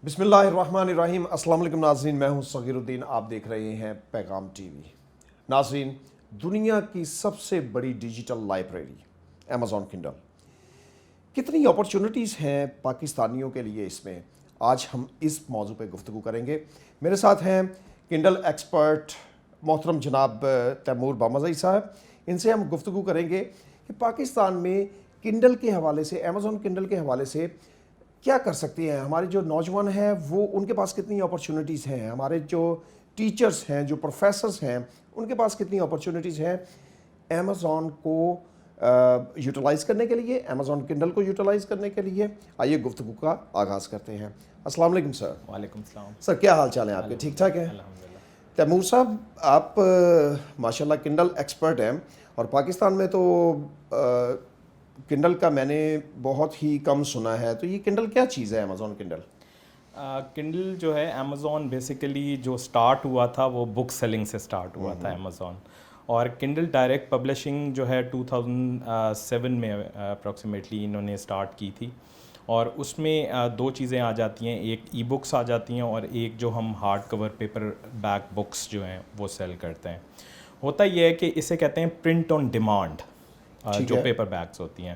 بسم اللہ الرحمن الرحیم۔ السلام علیکم ناظرین، میں ہوں صغیر الدین، آپ دیکھ رہے ہیں پیغام ٹی وی۔ ناظرین، دنیا کی سب سے بڑی ڈیجیٹل لائبریری امیزون کنڈل، کتنی اپرچونٹیز ہیں پاکستانیوں کے لیے اس میں، آج ہم اس موضوع پہ گفتگو کریں گے۔ میرے ساتھ ہیں کنڈل ایکسپرٹ محترم جناب تیمور بامزئی صاحب، ان سے ہم گفتگو کریں گے کہ پاکستان میں کنڈل کے حوالے سے، امیزون کنڈل کے حوالے سے کیا کر سکتے ہیں ہمارے جو نوجوان ہیں، وہ ان کے پاس کتنی اپرچونٹیز ہیں، ہمارے جو ٹیچرز ہیں، جو پروفیسرز ہیں، ان کے پاس کتنی اپرچونٹیز ہیں امیزون کو یوٹیلائز کرنے کے لیے، امیزون کنڈل کو یوٹیلائز کرنے کے لیے۔ آئیے گفتگو کا آغاز کرتے ہیں۔ السلام علیکم سر۔ وعلیکم السلام سر، کیا حال چال ہیں آپ کے؟ ٹھیک ٹھاک ہیں؟ الحمدللہ۔ تیمور صاحب، آپ ماشاءاللہ کنڈل ایکسپرٹ ہیں، اور پاکستان میں تو کنڈل کا میں نے بہت ہی کم سنا ہے، تو یہ کنڈل کیا چیز ہے امیزون کنڈل؟ کنڈل جو ہے امیزون بیسیکلی جو سٹارٹ ہوا تھا وہ بک سیلنگ سے سٹارٹ ہوا تھا امیزون، اور کنڈل ڈائریکٹ پبلشنگ جو ہے 2007 میں اپروکسیمیٹلی انہوں نے سٹارٹ کی تھی، اور اس میں دو چیزیں آ جاتی ہیں، ایک ای بکس آ جاتی ہیں اور ایک جو ہم hard core paper back books جو ہیں وہ سیل کرتے ہیں۔ ہوتا یہ ہے کہ اسے کہتے ہیں پرنٹ آن ڈیمانڈ، جو پیپر بیگس ہوتی ہیں۔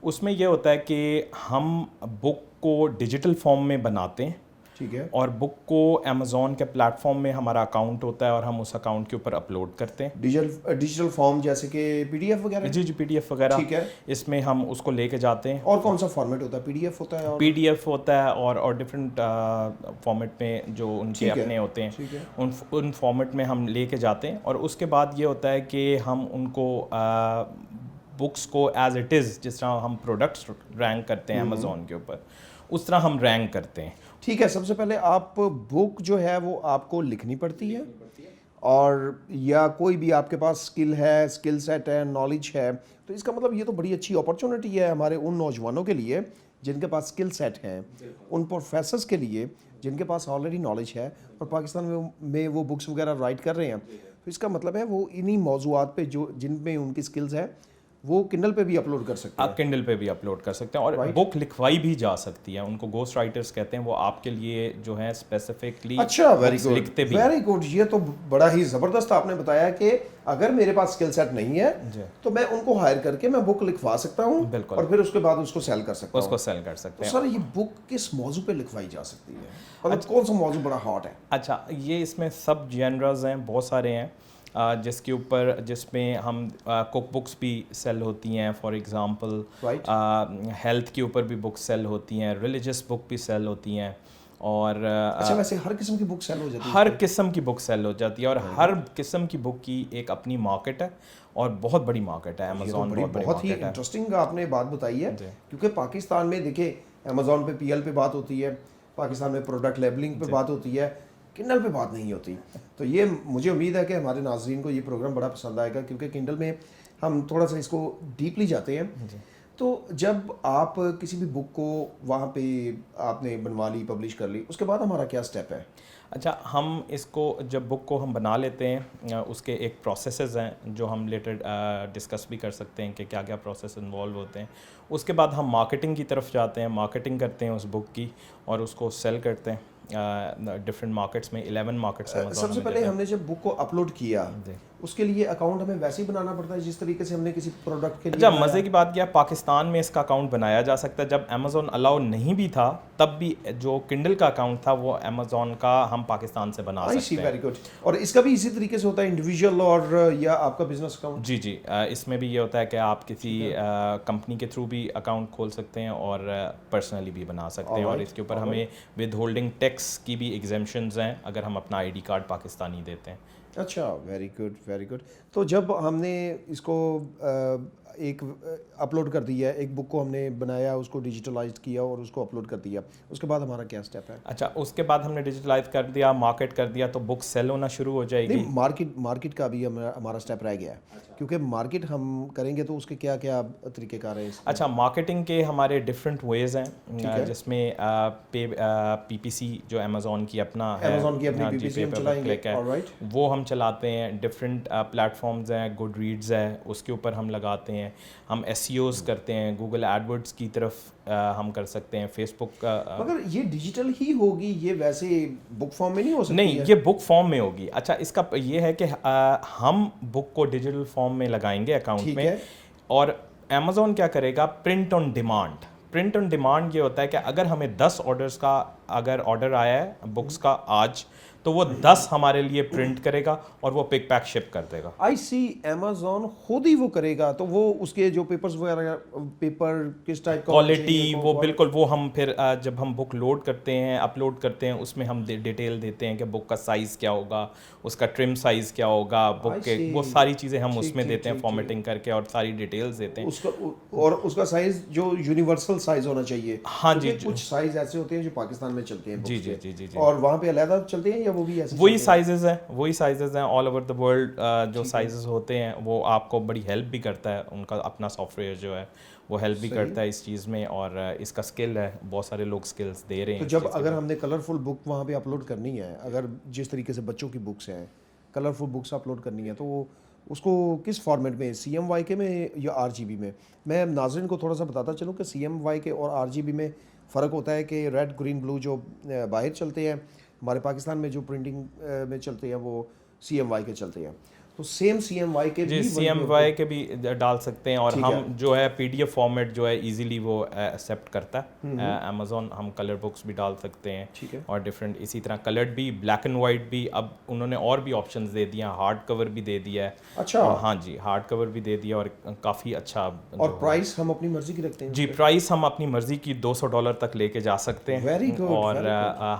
اس میں یہ ہوتا ہے کہ ہم بک کو ڈیجیٹل فارم میں بناتے ہیں، ٹھیک ہے، اور بک کو امیزون کے پلیٹ فارم میں ہمارا اکاؤنٹ ہوتا ہے اور ہم اس اکاؤنٹ کے اوپر اپلوڈ کرتے ہیں ڈیجیٹل فارم جیسے کہ پی ڈی ایف وغیرہ؟ جی پی ڈی ایف وغیرہ، ٹھیک ہے۔ اس میں ہم اس کو لے کے جاتے ہیں۔ اور کون سا فارمیٹ ہوتا ہے؟ پی ڈی ایف ہوتا ہے؟ پی ڈی ایف ہوتا ہے اور ڈفرینٹ فارمیٹ میں جو ان کے اپنے ہوتے ہیں، ان فارمیٹ میں ہم لے کے جاتے ہیں، اور اس کے بعد یہ ہوتا ہے کہ ہم ان کو بکس کو ایز اٹ از، جس طرح ہم پروڈکٹس رینک کرتے ہیں امیزون کے اوپر، اس طرح ہم رینک کرتے ہیں۔ ٹھیک ہے، سب سے پہلے آپ بک جو ہے وہ آپ کو لکھنی پڑتی ہے، اور یا کوئی بھی آپ کے پاس اسکل ہے، اسکل سیٹ ہے، نالج ہے، تو اس کا مطلب یہ تو بڑی اچھی اپرچونٹی ہے ہمارے ان نوجوانوں کے لیے جن کے پاس اسکل سیٹ ہیں، ان پروفیسرز کے لیے جن کے پاس آلریڈی نالج ہے اور پاکستان میں وہ بکس وغیرہ رائٹ کر رہے ہیں۔ تو اس کا مطلب ہے وہ انہی موضوعات پہ جو جن میں ان کی اسکلز ہیں وہ کنڈل پہ بھی اپلوڈ کر سکتے ہیں۔ آپ کنڈل پہ بھی اپلوڈ کر سکتے ہیں، اور بک لکھوائی بھی جا سکتی ہے، ان کو گوسٹ رائٹرز کہتے ہیں، وہ آپ کے لیے جو ہے اسپیسیفکلی لکھتے بھی۔ ویری گڈ، یہ تو بڑا ہی زبردست آپ نے بتایا کہ اگر میرے پاس اسکل سیٹ نہیں ہے تو میں ان کو ہائر کر کے میں بک لکھوا سکتا ہوں، اور پھر اس کے بعد اس کو سیل کر سکتا ہوں۔ اس کو سیل کر سکتے ہیں۔ سر، یہ بک کس موضوع پہ لکھوائی جا سکتی ہے؟ مطلب کون سا موضوع بڑا ہاٹ ہے؟ اچھا، یہ اس میں سب جینرز ہیں، بہت سارے ہیں، جس میں ہم کک بکس بھی سیل ہوتی ہیں، فار ایگزامپل ہیلتھ کے اوپر بھی بکس سیل ہوتی ہیں، ریلیجس بک بھی سیل ہوتی ہیں، اور اچھا، ویسے ہر قسم کی بک سیل ہو جاتی ہے؟ ہر قسم کی بک سیل ہو جاتی ہے، اور ہر قسم کی بک کی ایک اپنی مارکیٹ ہے، اور بہت بڑی مارکیٹ ہے امیزون۔ بہت ہی انٹرسٹنگ آپ نے بات بتائی ہے، کیونکہ پاکستان میں دیکھیں امیزون پہ پی ایل پہ بات ہوتی ہے، پاکستان میں پروڈکٹ لیبلنگ پہ بات ہوتی ہے، کنڈل پہ بات نہیں ہوتی۔ تو یہ مجھے امید ہے کہ ہمارے ناظرین کو یہ پروگرام بڑا پسند آئے گا، کیونکہ کنڈل میں ہم تھوڑا سا اس کو ڈیپلی جاتے ہیں۔ تو جب آپ کسی بھی بک کو وہاں پہ آپ نے بنوا لی، پبلش کر لی، اس کے بعد ہمارا کیا سٹیپ ہے؟ اچھا، ہم اس کو جب بک کو ہم بنا لیتے ہیں، اس کے ایک پروسیسز ہیں جو ہم لیٹر ڈسکس بھی کر سکتے ہیں کہ کیا کیا پروسیس انوالو ہوتے ہیں۔ اس کے بعد ہم مارکیٹنگ کی طرف جاتے ہیں، مارکیٹنگ کرتے ہیں اس بک کی، اور اس کو سیل کرتے ہیں ڈفرینٹ مارکیٹس میں، 11 مارکیٹس ہیں۔ سب سے پہلے ہم نے جب بک کو اپلوڈ کیا، اس کے لیے اکاؤنٹ ہمیں ویسے ہی بنانا پڑتا ہے جس طریقے سے ہم نے کسی پروڈکٹ کے لیے؟ اچھا، مزے کی بات کیا، پاکستان میں اس کا اکاؤنٹ بنایا جا سکتا ہے۔ جب امیزون الاؤ نہیں بھی تھا تب بھی جو کنڈل کا اکاؤنٹ تھا وہ امیزون کا ہم پاکستان سے بنا سکتے ہیں۔ Very good. اور اس کا بھی اسی طریقے سے ہوتا ہے، انڈیویجول اور یا آپ کا بزنس اکاؤنٹ؟ جی، اس میں بھی یہ ہوتا ہے کہ آپ کسی کمپنی کے تھرو بھی اکاؤنٹ کھول سکتے ہیں اور پرسنلی بھی بنا سکتے ہیں، اور اس کے اوپر ہمیں ود ہولڈنگ ٹیکس کی بھی ایگزیمپشنز ہیں اگر ہم اپنا آئی ڈی کارڈ پاکستانی دیتے ہیں۔ اچھا، ویری گڈ ویری گڈ۔ تو جب ہم نے اس کو ایک اپلوڈ کر دیا، ایک بک کو ہم نے بنایا، اس کو ڈیجیٹلائز کیا اور اس کو اپلوڈ کر دیا، اس کے بعد ہمارا کیا سٹیپ ہے؟ اچھا، اس کے بعد ہم نے ڈیجیٹلائز کر دیا، مارکیٹ کر دیا، تو بک سیل ہونا شروع ہو جائے گی۔ مارکیٹ کا بھی ہمارا سٹیپ رہ گیا ہے، کیونکہ مارکیٹ ہم کریں گے تو اس کے کیا کیا طریقے کار ہیں؟ اچھا، مارکیٹنگ کے ہمارے ڈفرینٹ ویز ہیں، جس میں پی پی سی جو امیزون کی اپنا ہے، وہ ہم چلاتے ہیں۔ ڈفرینٹ پلیٹ فارمز ہیں، گڈ ریڈز ہے، اس کے اوپر ہم لگاتے ہیں، ہیں, ہم SEOs کرتے ہیں, گوگل ایڈورڈس کی طرف ہم کر سکتے ہیں, فیس بک کا. مگر یہ ڈیجیٹل ہی ہوگی, یہ ویسے بک فارم میں نہیں ہو سکتی؟ نہیں, یہ بک فارم میں ہوگی. اچھا, اس کا یہ ہے کہ ہم بک کو ڈیجیٹل فارم میں لگائیں گے اکاؤنٹ میں, اور امیزون کیا کرے گا, print on demand. Print on demand یہ ہوتا ہے کہ اگر ہمیں 10 آرڈرس کا اگر آرڈر آیا ہے بکس کا آج, تو وہ 10 ہمارے لیے پرنٹ کرے گا اور وہ پک پیک شپ کر دے گا. آئی سی امیزون خود ہی وہ کرے گا, تو وہ اس کے جو پیپرز وغیرہ, پیپر کس ٹائپ کا, کوالٹی, وہ بالکل, وہ ہم پھر جب ہم بک لوڈ کرتے ہیں, اپلوڈ کرتے ہیں, اس میں ہم ڈیٹیل دیتے ہیں کہ بک کا سائز کیا ہوگا, اس کا ٹرم سائز کیا ہوگا, بک کے وہ ساری چیزیں ہم اس میں دیتے ہیں فارمیٹنگ کر کے, اور ساری ڈیٹیلز دیتے ہیں. اور اس کا سائز جو یونیورسل سائز ہونا چاہیے. ہاں جی, کچھ سائز ایسے ہوتے ہیں جو پاکستان میں چلتے ہیں جی جی جی جی, اور وہاں پہ علیحدہ چلتے ہیں, یا وہ بھی ایسے وہی سائزز ہیں, وہی سائزز ہیں آل اوور دا ورلڈ. جو سائزز ہوتے ہیں وہ آپ کو بڑی ہیلپ بھی کرتا ہے, ان کا اپنا سافٹ ویئر جو ہے وہ ہیلپ بھی کرتا ہے اس چیز میں, اور اس کا اسکل ہے, بہت سارے لوگ اسکلس دے رہے ہیں. تو جب اگر ہم نے کلرفل بک وہاں پہ اپلوڈ کرنی ہے, اگر جس طریقے سے بچوں کی بکس ہیں, کلرفل بکس اپلوڈ کرنی ہے, تو وہ اس کو کس فارمیٹ میں, CMYK میں یا RGB میں؟ میں ناظرین کو تھوڑا سا بتاتا چلوں کہ CMYK اور RGB میں فرق ہوتا ہے کہ ریڈ, گرین, بلو جو باہر چلتے ہیں, ہمارے پاکستان میں جو پرنٹنگ میں چلتے ہیں وہ CMYK چلتے ہیں. تو سیم CMYK جی, CMYK بھی ڈال سکتے ہیں, اور ہم جو ہے PDF فارمیٹ جو ہے ایزیلی وہ ایکسیپٹ کرتا ہے امیزون. ہم کلر بکس بھی ڈال سکتے ہیں, اور ڈفرینٹ اسی طرح کلرڈ بھی, بلیک اینڈ وائٹ بھی. اب انہوں نے اور بھی آپشنز دے دیا, ہارڈ کور بھی دے دیا ہے. اچھا, ہاں جی, ہارڈ کور بھی دے دیا, اور کافی اچھا. اور پرائس ہم اپنی مرضی کی رکھتے ہیں؟ جی, پرائس ہم اپنی مرضی کی $200 تک لے کے جا سکتے ہیں, اور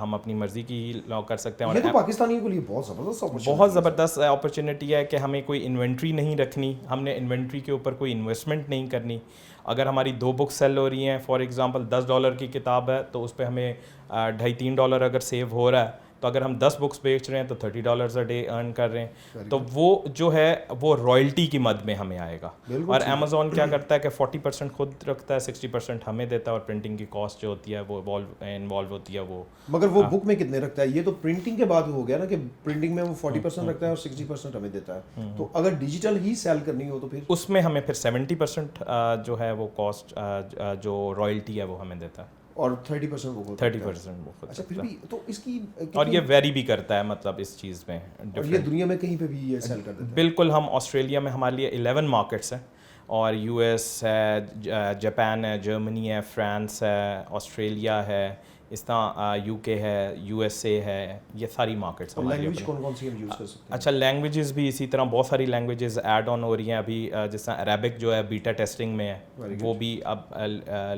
ہم اپنی مرضی کی لاک کر سکتے ہیں. یہ تو پاکستانیوں کے لیے بہت زبردست اپرچونیٹی ہے کہ ہمیں کوئی انوینٹری نہیں رکھنی, ہم نے انوینٹری کے اوپر کوئی انویسٹمنٹ نہیں کرنی. اگر ہماری 2 بک سیل ہو رہی ہیں, فار ایگزامپل $10 کی کتاب ہے, تو اس پہ ہمیں $2.5-3 اگر سیو ہو رہا ہے, تو اگر ہم 10 بکس بیچ رہے ہیں تو $30 اے ڈے ارن کر رہے ہیں. تو وہ جو ہے وہ رائلٹی کی مد میں ہمیں آئے گا. اور امیزون کیا کرتا ہے کہ 40% خود رکھتا ہے, 60% ہمیں دیتا ہے, اور پرنٹنگ کی کاسٹ جو ہوتی ہے وہ انوالو ہوتی ہے وہ. مگر وہ بک میں کتنے رکھتا ہے؟ یہ تو پرنٹنگ کے بعد ہو گیا نا, کہ پرنٹنگ میں وہ 40% رکھتا ہے اور 60% ہمیں دیتا ہے. تو اگر ڈیجیٹل ہی سیل کرنی ہو تو پھر اس میں ہمیں پھر 70% جو ہے وہ کاسٹ, جو رائلٹی ہے وہ ہمیں دیتا ہے, اور 30% وہ 30% وہ خود. اچھا, پھر بھی تو اس کی, اور یہ ویری بھی کرتا ہے, مطلب اس چیز میں. اور یہ دنیا میں کہیں پہ بھی یہ سیل کر دیتا ہے؟ بالکل, ہم آسٹریلیا میں ہمارے لیے 11 مارکیٹس ہیں, اور US ہے, جاپان ہے, جرمنی ہے, فرانس ہے, آسٹریلیا ہے, اس طرح UK ہے, USA ہے, یہ ساری مارکیٹس ہماری. لینگویج کون کون سی ہم یوز کر سکتے ہیں؟ اچھا, لینگویجز بھی اسی طرح بہت ساری لینگویجز ایڈ آن ہو رہی ہیں ابھی, جس طرح عربک جو ہے بیٹا ٹیسٹنگ میں ہے, وہ بھی اب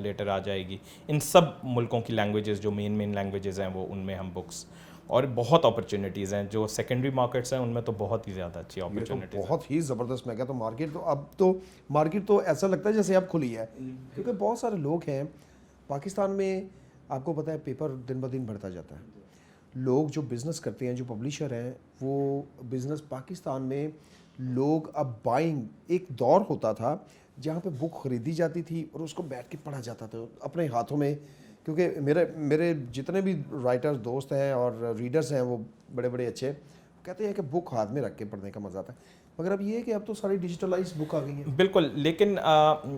لیٹر آ جائے گی. ان سب ملکوں کی لینگویجز جو مین لینگویجز ہیں وہ, ان میں ہم بکس, اور بہت اپرچونیٹیز ہیں. جو سیکنڈری مارکیٹس ہیں ان میں تو بہت ہی زیادہ اچھی اپرچونیٹیز ہیں, بہت ہی زبردست. میں کہتا ہوں مارکیٹ تو اب تو مارکیٹ تو ایسا لگتا ہے جیسے اب کھلی ہے, کیونکہ بہت سارے لوگ ہیں پاکستان میں. آپ کو پتہ ہے پیپر دن بدن بڑھتا جاتا ہے. لوگ جو بزنس کرتے ہیں, جو پبلشر ہیں, وہ بزنس پاکستان میں لوگ اب بائنگ, ایک دور ہوتا تھا جہاں پہ بک خریدی جاتی تھی اور اس کو بیٹھ کے پڑھا جاتا تھا اپنے ہاتھوں میں. کیونکہ میرے جتنے بھی رائٹرز دوست ہیں اور ریڈرز ہیں وہ بڑے بڑے اچھے کہتے ہیں کہ بک ہاتھ میں رکھ کے پڑھنے کا مزہ آتا ہے. مگر اب یہ ہے کہ اب تو ساری ڈیجیٹلائز بک آ گئی ہیں. بالکل, لیکن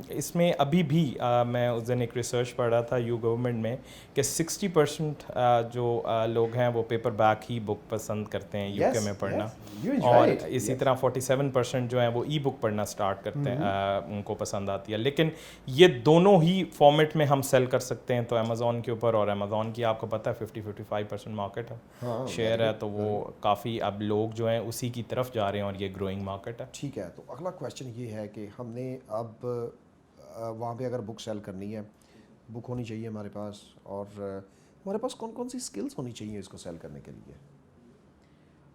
اس میں ابھی بھی میں اس دن ایک ریسرچ پڑھ رہا تھا یو گورنمنٹ میں کہ 60% جو لوگ ہیں وہ پیپر بیک ہی بک پسند کرتے ہیں UK میں پڑھنا, اور اسی طرح 47% جو ہیں وہ ای بک پڑھنا اسٹارٹ کرتے ہیں, ان کو پسند آتی ہے. لیکن یہ دونوں ہی فارمیٹ میں ہم سیل کر سکتے ہیں. تو امیزون کے اوپر, اور امیزون کی آپ کو پتہ ہے 50-55% مارکیٹ ہے, شیئر ہے, تو وہ کافی اب لوگ جو ہیں اسی کی طرف جا رہے ہیں, اور یہ گروئنگ مارکیٹ ہے. ٹھیک ہے, تو اگلا کویشچن یہ ہے کہ ہم نے اب وہاں پہ اگر بک سیل کرنی ہے, بک ہونی چاہیے ہمارے پاس, اور ہمارے پاس کون کون سی اسکلس ہونی چاہیے اس کو سیل کرنے کے لیے؟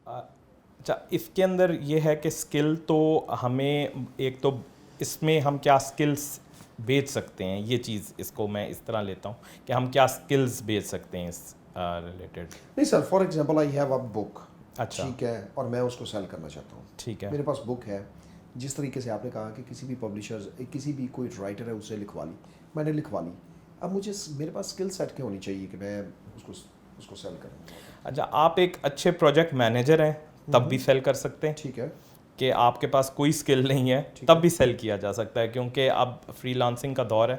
اچھا, اس کے اندر یہ ہے کہ اسکل تو ہمیں, ایک تو اس میں ہم کیا اسکلس بیچ سکتے ہیں, یہ چیز اس کو میں اس طرح لیتا ہوں کہ ہم کیا اسکلس بیچ سکتے ہیں اس ریلیٹڈ. نہیں sir, for example I have a book, اچھا ٹھیک ہے, اور میں اس کو سیل کرنا چاہتا ہوں. ٹھیک ہے, میرے پاس بک ہے, جس طریقے سے آپ نے کہا کہ کسی بھی پبلشر, کسی بھی کوئی رائٹر ہے اسے لکھوا لی, میں نے لکھوا لی. اب مجھے میرے پاس اسکل سیٹ کی ہونی چاہیے کہ میں اس کو سیل کروں. اچھا, آپ ایک اچھے پروجیکٹ مینیجر ہیں تب بھی سیل کر سکتے ہیں. ٹھیک ہے, کہ آپ کے پاس کوئی اسکل نہیں ہے تب بھی سیل کیا جا سکتا ہے, کیونکہ اب فری لانسنگ کا دور ہے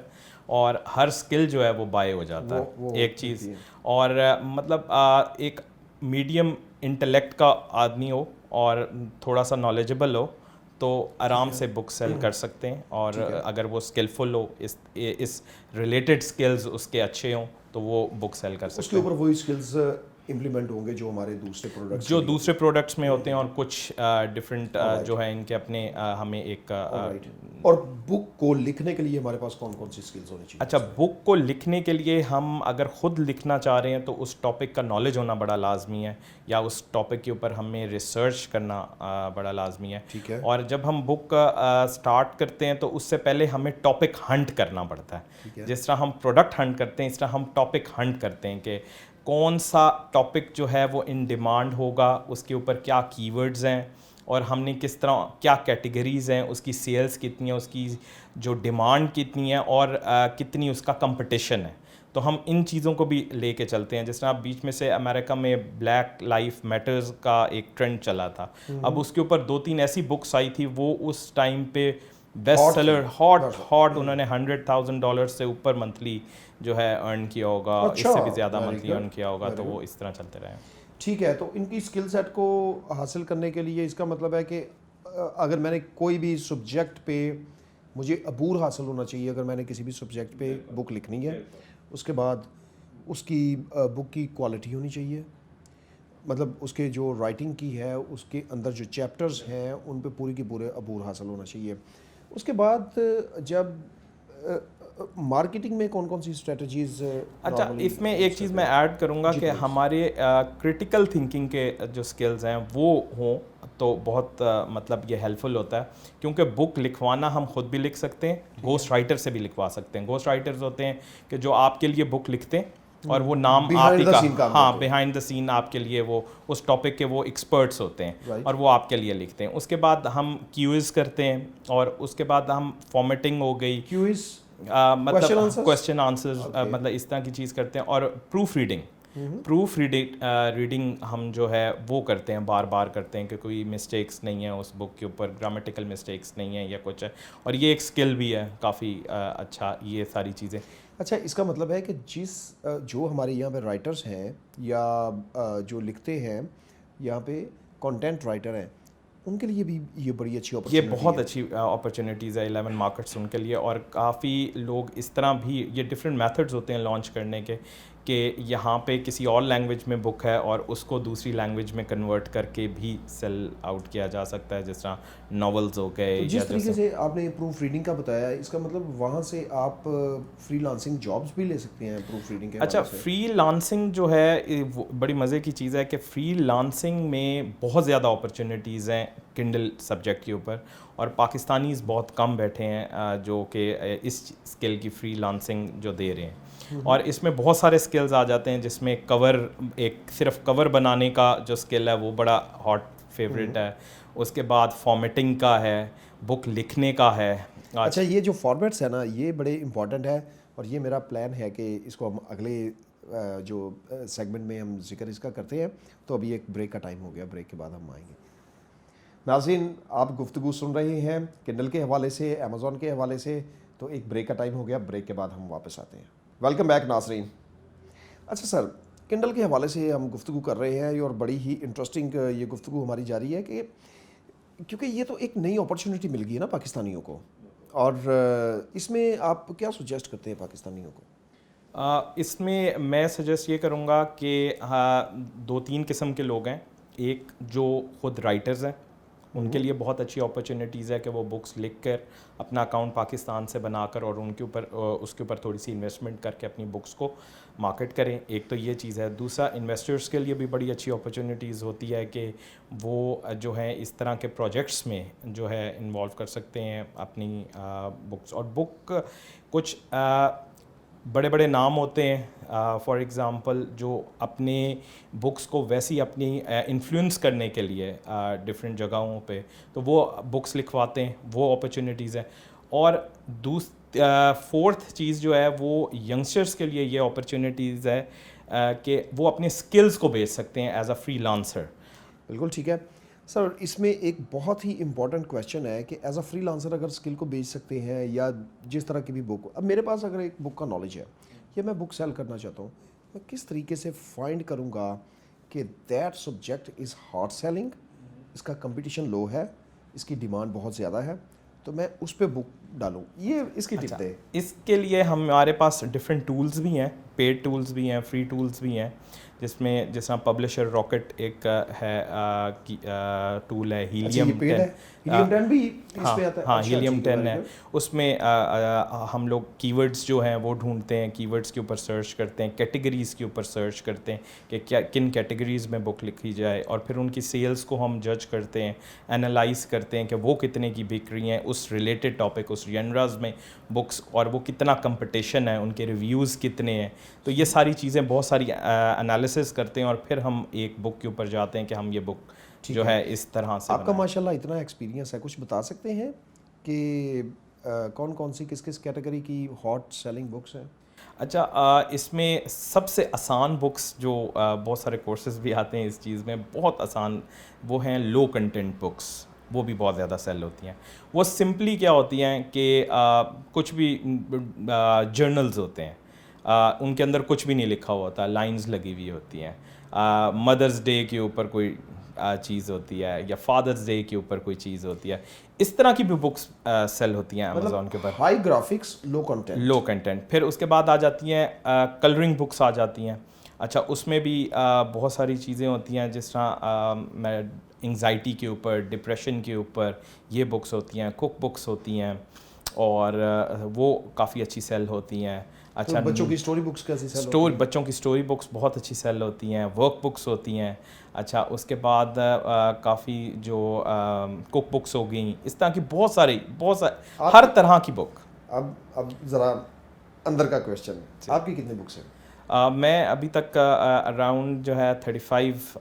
اور ہر اسکل جو ہے وہ بائی ہو جاتا ہے ایک چیز. اور مطلب ایک میڈیم انٹلیکٹ کا آدمی ہو اور تھوڑا سا نالجبل ہو تو آرام سے بک سیل کر سکتے ہیں, اور اگر وہ اسکلفل ہو, اس ریلیٹڈ اسکلز اس کے اچھے ہوں تو وہ بک سیل کر سکتے ہیں. اس کے اوپر وہی اسکلز امپلیمنٹ ہوں گے جو ہمارے دوسرے پروڈکٹس میں ہوتے ہیں, اور کچھ ڈفرینٹ جو ہے ان کے اپنے ہمیں ایک. اور بک کو لکھنے کے لیے ہمارے پاس کون کون سی اسکلز ہونی چاہیے؟ اچھا, بک کو لکھنے کے لیے ہم اگر خود لکھنا چاہ رہے ہیں تو اس ٹاپک کا نالج ہونا بڑا لازمی ہے, یا اس ٹاپک کے اوپر ہمیں ریسرچ کرنا بڑا لازمی ہے. اور جب ہم بک اسٹارٹ کرتے ہیں تو اس سے پہلے ہمیں ٹاپک ہنٹ کرنا پڑتا ہے. جس طرح ہم پروڈکٹ ہنٹ کرتے ہیں اس طرح ہم ٹاپک ہنٹ کرتے ہیں کہ کون سا ٹاپک جو ہے وہ ان ڈیمانڈ ہوگا, اس کے اوپر کیا کی ورڈز ہیں, اور ہم نے کس طرح کیا کیٹیگریز ہیں, اس کی سیلز کتنی ہیں, اس کی جو ڈیمانڈ کتنی ہے, اور کتنی اس کا کمپٹیشن ہے. تو ہم ان چیزوں کو بھی لے کے چلتے ہیں. جس طرح بیچ میں سے امریکہ میں بلیک لائف میٹرز کا ایک ٹرینڈ چلا تھا, اب اس کے اوپر 2-3 ایسی بکس آئی تھی وہ اس ٹائم پہ بیسٹ سیلر ہاٹ انہوں نے $100,000 سے اوپر منتھلی جو ہے ارن کیا ہوگا, اس سے بھی زیادہ منتھلی ارن کیا ہوگا. تو وہ اس طرح چلتے رہے. ٹھیک ہے, تو ان کی اسکل سیٹ کو حاصل کرنے کے لیے اس کا مطلب ہے کہ اگر میں نے کوئی بھی سبجیکٹ پہ مجھے عبور حاصل ہونا چاہیے, اگر میں نے کسی بھی سبجیکٹ پہ بک لکھنی ہے, اس کے بعد اس کی بک کی کوالٹی ہونی چاہیے, مطلب اس کے جو رائٹنگ کی ہے اس کے اندر جو چیپٹرز ہیں ان پہ پوری کی پورے عبور حاصل ہونا چاہیے. اس کے بعد جب مارکیٹنگ میں کون کون سی اسٹریٹجیز؟ اچھا, اس میں ایک چیز میں ایڈ کروں گا کہ ہمارے کرٹیکل تھنکنگ کے جو اسکلز ہیں وہ ہوں تو بہت مطلب یہ ہیلپفل ہوتا ہے, کیونکہ بک لکھوانا ہم خود بھی لکھ سکتے ہیں, گھوسٹ رائٹر سے بھی لکھوا سکتے ہیں. گھوسٹ رائٹرز ہوتے ہیں کہ جو آپ کے لیے بک لکھتے ہیں اور وہ نام آپ ہی کا, ہاں بیہائنڈ دا سین آپ کے لیے, وہ اس ٹاپک کے وہ ایکسپرٹس ہوتے ہیں اور وہ آپ کے لیے لکھتے ہیں. اس کے بعد ہم کیوئز کرتے ہیں, اور اس کے بعد ہم فارمیٹنگ ہو گئی, کیوئز مطلب کوشچن آنسرز, مطلب اس طرح کی چیز کرتے ہیں. اور پروف ریڈنگ ہم جو ہے وہ کرتے ہیں, بار بار کرتے ہیں کہ کوئی مسٹیکس نہیں ہے اس بک کے اوپر, گرامیٹیکل مسٹیکس نہیں ہیں یا کچھ ہے, اور یہ ایک اسکل بھی ہے کافی اچھا, یہ ساری چیزیں. اچھا, اس کا مطلب ہے کہ جو ہمارے یہاں پہ رائٹرز ہیں یا جو لکھتے ہیں یہاں پہ کنٹینٹ رائٹر ہیں, ان کے لیے بھی یہ بڑی اچھی یہ بہت اچھی اپرچونیٹیز ہے 11 مارکیٹس ان کے لیے. اور کافی لوگ اس طرح بھی, یہ ڈفرینٹ میتھڈز ہوتے ہیں لانچ کرنے کے, کہ یہاں پہ کسی اور لینگویج میں بک ہے اور اس کو دوسری لینگویج میں کنورٹ کر کے بھی سیل آؤٹ کیا جا سکتا ہے, جس طرح ناولز ہو گئے. جس طریقے سے آپ نے پروف ریڈنگ کا بتایا, اس کا مطلب وہاں سے آپ فری لانسنگ جابس بھی لے سکتے ہیں پروف ریڈنگ کے. اچھا, فری لانسنگ جو ہے بڑی مزے کی چیز ہے کہ فری لانسنگ میں بہت زیادہ اپرچونیٹیز ہیں کنڈل سبجیکٹ کے اوپر, اور پاکستانیز بہت کم بیٹھے ہیں جو کہ اس اسکل کی فری لانسنگ جو دے رہے ہیں. اور اس میں بہت سارے اسکلز آ جاتے ہیں, جس میں ایک صرف کور بنانے کا جو اسکل ہے وہ بڑا ہاٹ فیوریٹ ہے. اس کے بعد فارمیٹنگ کا ہے, بک لکھنے کا ہے. اچھا, یہ جو فارمیٹس ہے نا یہ بڑے امپورٹنٹ ہے, اور یہ میرا پلان ہے کہ اس کو ہم اگلے جو سیگمنٹ میں ہم ذکر اس کا کرتے ہیں. تو ابھی ایک بریک کا ٹائم ہو گیا, بریک کے بعد ہم آئیں گے. ناظرین, آپ گفتگو سن رہے ہیں کنڈل کے حوالے سے, امیزون کے حوالے سے. تو ایک بریک کا ٹائم ہو گیا, بریک کے بعد ہم واپس آتے ہیں. ویلکم بیک ناظرین. اچھا سر, کنڈل کے حوالے سے ہم گفتگو کر رہے ہیں, اور بڑی ہی انٹرسٹنگ یہ گفتگو ہماری جاری ہے کہ کیونکہ یہ تو ایک نئی اپرچونیٹی مل گئی ہے نا پاکستانیوں کو, اور اس میں آپ کیا سجیسٹ کرتے ہیں پاکستانیوں کو؟ اس میں میں سجیسٹ یہ کروں گا کہ 2-3 قسم کے لوگ ہیں. ایک جو خود رائٹرز ہیں, ان کے لیے بہت اچھی اپرچونیٹیز ہے کہ وہ بکس لکھ کر اپنا اکاؤنٹ پاکستان سے بنا کر اور اس کے اوپر تھوڑی سی انویسٹمنٹ کر کے اپنی بکس کو مارکیٹ کریں. ایک تو یہ چیز ہے. دوسرا, انویسٹرز کے لیے بھی بڑی اچھی اپرچونیٹیز ہوتی ہے کہ وہ جو ہے اس طرح کے پروجیکٹس میں جو ہے انوالو کر سکتے ہیں اپنی بکس. اور بک کچھ بڑے بڑے نام ہوتے ہیں, فار ایگزامپل جو اپنے بکس کو ویسی اپنی انفلوئنس کرنے کے لیے ڈفرینٹ جگہوں پہ, تو وہ بکس لکھواتے ہیں, وہ اپرچونیٹیز ہیں. اور فورتھ چیز جو ہے وہ ینگسٹرس کے لیے یہ اپرچونیٹیز ہے کہ وہ اپنے اسکلز کو بیچ سکتے ہیں ایز اے فری لانسر. بالکل ٹھیک ہے. سر اس میں ایک بہت ہی امپورٹنٹ کویشچن ہے کہ ایز اے فری لانسر اگر اسکل کو بیچ سکتے ہیں یا جس طرح کی بھی بک، اب میرے پاس اگر ایک بک کا نالج ہے یا میں بک سیل کرنا چاہتا ہوں، میں کس طریقے سے فائنڈ کروں گا کہ that subject is hot selling, اس کا کمپٹیشن لو ہے، اس کی ڈیمانڈ بہت زیادہ ہے، تو میں اس پہ بک ڈالوں. یہ اس کی ٹپ ہے. اس کے لیے ہمارے پاس ڈفرینٹ ٹولز بھی ہیں، پیڈ ٹولز بھی ہیں، فری ٹولز بھی ہیں، جس میں جس طرح پبلشر راکٹ ایک ہے ٹول ہے، ہیلیم 10 بھی اس پہ آتا ہے. ہاں ہیلیم 10 ہے. اس میں ہم لوگ کی ورڈز جو ہیں وہ ڈھونڈتے ہیں، کی ورڈز کے اوپر سرچ کرتے ہیں، کیٹیگریز کے اوپر سرچ کرتے ہیں کہ کیا کن کیٹیگریز میں بک لکھی جائے، اور پھر ان کی سیلز کو ہم جج کرتے ہیں، انالائز کرتے ہیں کہ وہ کتنے کی بک رہی ہیں اس ریلیٹڈ ٹاپک، اس جنراز میں بکس، اور وہ کتنا کمپٹیشن ہے، ان کے ریویوز کتنے ہیں. تو یہ ساری چیزیں بہت ساری انالیسس کرتے ہیں، اور پھر ہم ایک بک کے اوپر جاتے ہیں کہ ہم یہ بک جو ہے اس طرح سے. آپ کا ماشاءاللہ اتنا ایکسپیرینس ہے، کچھ بتا سکتے ہیں کہ کون کون سی کس کس کیٹیگری کی ہاٹ سیلنگ بکس ہیں؟ اچھا، اس میں سب سے آسان بکس جو بہت سارے کورسز بھی آتے ہیں اس چیز میں، بہت آسان وہ ہیں لو کنٹینٹ بکس. وہ بھی بہت زیادہ سیل ہوتی ہیں. وہ سمپلی کیا ہوتی ہیں کہ کچھ بھی جرنلز ہوتے ہیں، ان کے اندر کچھ بھی نہیں لکھا ہوا ہوتا، لائنز لگی ہوئی ہوتی ہیں. مدرز ڈے کے اوپر کوئی چیز ہوتی ہے، یا فادرز ڈے کے اوپر کوئی چیز ہوتی ہے. اس طرح کی بھی بکس سیل ہوتی ہیں امیزون کے اوپر. ہائی گرافکس، لو کنٹینٹ. پھر اس کے بعد آ جاتی ہیں کلرنگ بکس آ جاتی ہیں. اچھا، اس میں بھی بہت ساری چیزیں ہوتی ہیں، جس طرح میں انگزائٹی کے اوپر، ڈپریشن کے اوپر یہ بکس ہوتی ہیں، کوک بکس ہوتی ہیں، اور وہ کافی اچھی سیل ہوتی ہیں. اچھا، بچوں کی اسٹوری بکس کیسی سیل ہوتی ہیں؟ بچوں کی اسٹوری بکس بہت اچھی سیل ہوتی ہیں. ورک بکس ہوتی ہیں. اچھا، اس کے بعد کافی جو کوک بکس ہو گئیں، اس طرح کی بہت ساری ہر طرح کی بک. اب ذرا اندر کا کویشچن، آپ کی کتنی بکس ہیں؟ میں ابھی تک اراؤنڈ جو ہے 35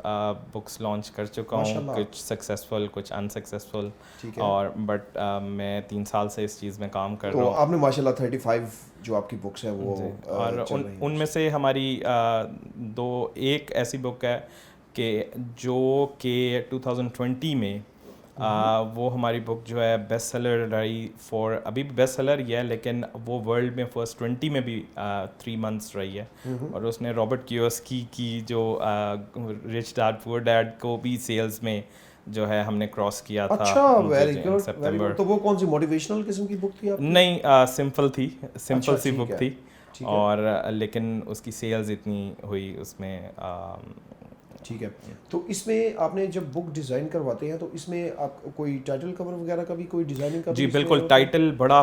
بکس لانچ کر چکا ہوں، کچھ سکسیزفل، کچھ انسکسیزفل، اور بٹ میں 3 سال سے اس چیز میں کام کر رہا ہوں. تو آپ نے ماشاءاللہ 35 جو آپ کی بکس ہیں وہ، اور ان میں سے ہماری ایک ایسی بک ہے کہ جو کہ 2020 میں وہ ہماری بک جو ہے بیسٹ سیلر رہی ابھی بھی بیسٹ سیلر ہی ہے، لیکن وہ ورلڈ میں فرسٹ 20 میں بھی 3 منتھس رہی ہے. اور اس نے رابرٹ کیوسکی کی جو رچ ڈیڈ پور ڈیڈ کو بھی سیلز میں جو ہے ہم نے کراس کیا تھا. اچھا، ویری گڈ. تو وہ کون سی موٹیویشنل قسم کی بک تھی آپ کی؟ نہیں، سمپل سی بک تھی، اور لیکن اس کی سیلز اتنی ہوئی اس میں. ٹھیک ہے. تو اس میں آپ نے جب بک ڈیزائن کرواتے ہیں تو اس میں آپ کوئی ٹائٹل کور وغیرہ کا بھی، کوئی ڈیزائننگ کا بھی؟ جی بالکل، ٹائٹل بڑا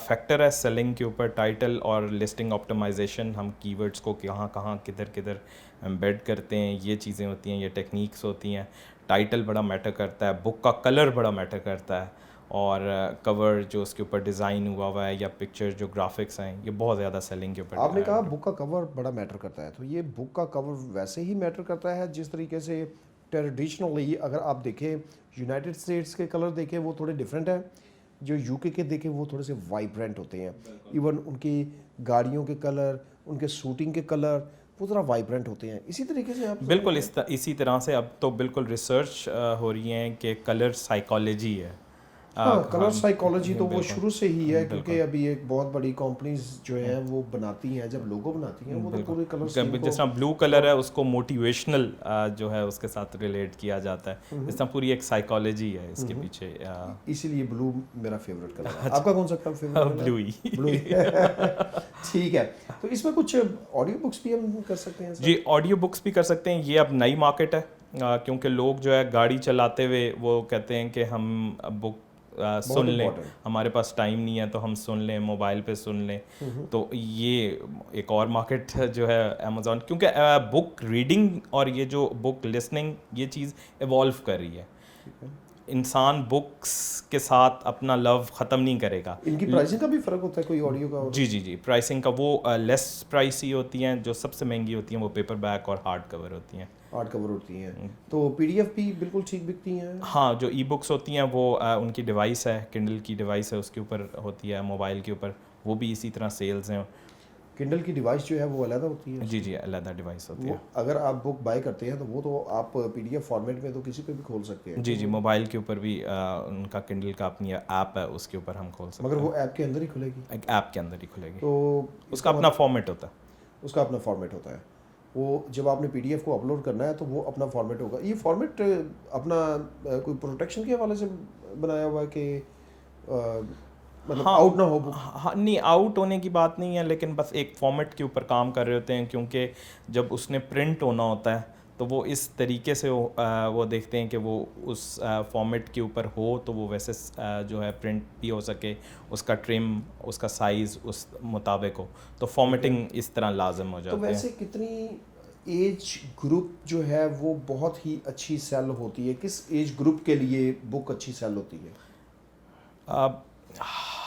فیکٹر ہے سیلنگ کے اوپر. ٹائٹل اور لسٹنگ آپٹیمائزیشن، ہم کی ورڈس کو کہاں کدھر ایمبیڈ کرتے ہیں، یہ چیزیں ہوتی ہیں، یہ ٹیکنیکس ہوتی ہیں. ٹائٹل بڑا میٹر کرتا ہے، بک کا کلر بڑا میٹر کرتا ہے، اور کور جو اس کے اوپر ڈیزائن ہوا ہے، یا پکچر جو گرافکس ہیں، یہ بہت زیادہ سیلنگ کے اوپر. آپ نے کہا بک کا کور بڑا میٹر کرتا ہے، تو یہ بک کا کور ویسے ہی میٹر کرتا ہے جس طریقے سے ٹریڈیشنلی اگر آپ دیکھیں یونائٹڈ اسٹیٹس کے کلر دیکھیں وہ تھوڑے ڈفرینٹ ہیں، جو یو کے دیکھیں وہ تھوڑے سے وائبرنٹ ہوتے ہیں. ایون ان کی گاڑیوں کے کلر، ان کے سوٹنگ کے کلر وہ ذرا وائبرنٹ ہوتے ہیں. اسی طریقے سے آپ بالکل اسی طرح سے اب تو بالکل ریسرچ ہو رہی ہیں کہ کلر سائیکالوجی ہے. کلر سائیکالوجی تو وہ شروع سے ہی ہے، کیونکہ ابھی ایک بہت بڑی کمپنیز جو ہیں وہ بناتی ہیں، جب لوگو بناتی ہیں وہ تو پورے کلر جس طرح بلو کلر ہے اس کو موٹیویشنل جو ہے اس کے ساتھ ریلیٹ کیا جاتا ہے. اس طرح پوری ایک سائیکالوجی ہے اس کے پیچھے. اسی لیے بلو میرا فیوریٹ کلر ہے. آپ کا کون سا فیوریٹ؟ بلو ہی. ٹھیک ہے. تو اس میں کچھ آڈیو بکس بھی ہم کر سکتے ہیں؟ جی، آڈیو بکس بھی کر سکتے ہیں. یہ اب نئی مارکیٹ ہے، کیونکہ لوگ جو ہے گاڑی چلاتے ہوئے وہ کہتے ہیں کہ ہم بک سن لیں، ہمارے پاس ٹائم نہیں ہے تو ہم سن لیں، موبائل پہ سن لیں. تو یہ ایک اور مارکیٹ جو ہے امیزون، کیونکہ بک ریڈنگ اور یہ جو بک لسننگ یہ چیز ایوالو کر رہی ہے. انسان بکس کے ساتھ اپنا لو ختم نہیں کرے گا. ان کی پرائسنگ کا بھی فرق ہوتا ہے کوئی آڈیو کا؟ جی پرائسنگ کا وہ لیس پرائسی ہوتی ہیں. جو سب سے مہنگی ہوتی ہیں وہ پیپر بیک اور ہارڈ کور ہوتی ہیں. تو پی ڈی ایف بھی بالکل ٹھیک بکتی ہیں؟ ہاں، جو ای بکس ہوتی ہیں وہ ان کی ڈیوائس ہے، کنڈل کی ڈیوائس ہے، اس کے اوپر ہوتی ہے، موبائل کے اوپر، وہ بھی اسی طرح سیلز ہیں. کنڈل کی ڈیوائس جو ہے وہ علیحدہ ہوتی ہے؟ جی جی علیحدہ ڈیوائس ہوتی ہے. اگر آپ بک بائی کرتے ہیں تو وہ تو آپ پی ڈی ایف فارمیٹ میں تو کسی پہ بھی کھول سکتے ہیں؟ جی جی موبائل کے اوپر بھی ان کا کنڈل کا اپنی ایپ ہے, اس کے اوپر ہم کھول سکتے ہیں. مگر وہ ایپ کے اندر ہی کھلے گی؟ ایک ایپ کے اندر ہی کھلے گی. تو اس کا اپنا فارمیٹ ہوتا ہے. اس کا اپنا فارمیٹ ہوتا ہے. وہ جب آپ نے پی ڈی ایف کو اپلوڈ کرنا ہے تو وہ اپنا فارمیٹ ہوگا. یہ فارمیٹ اپنا کوئی پروٹیکشن کے حوالے سے بنایا ہوا ہے کہ مطلب آؤٹ نہ ہو بک؟ ہاں نہیں, آؤٹ ہونے کی بات نہیں ہے, لیکن بس ایک فارمیٹ کے اوپر کام کر رہے ہوتے ہیں, کیونکہ جب اس نے پرنٹ ہونا ہوتا ہے تو وہ اس طریقے سے وہ دیکھتے ہیں کہ وہ اس فارمیٹ کے اوپر ہو تو وہ ویسے جو ہے پرنٹ بھی ہو سکے, اس کا ٹرم, اس کا سائز اس مطابق ہو, تو فارمیٹنگ اس طرح لازم ہو جاتی ہے. تو ویسے کتنی ایج گروپ جو ہے وہ بہت ہی اچھی سیل ہوتی ہے؟ کس ایج گروپ کے لیے بک اچھی سیل ہوتی ہے؟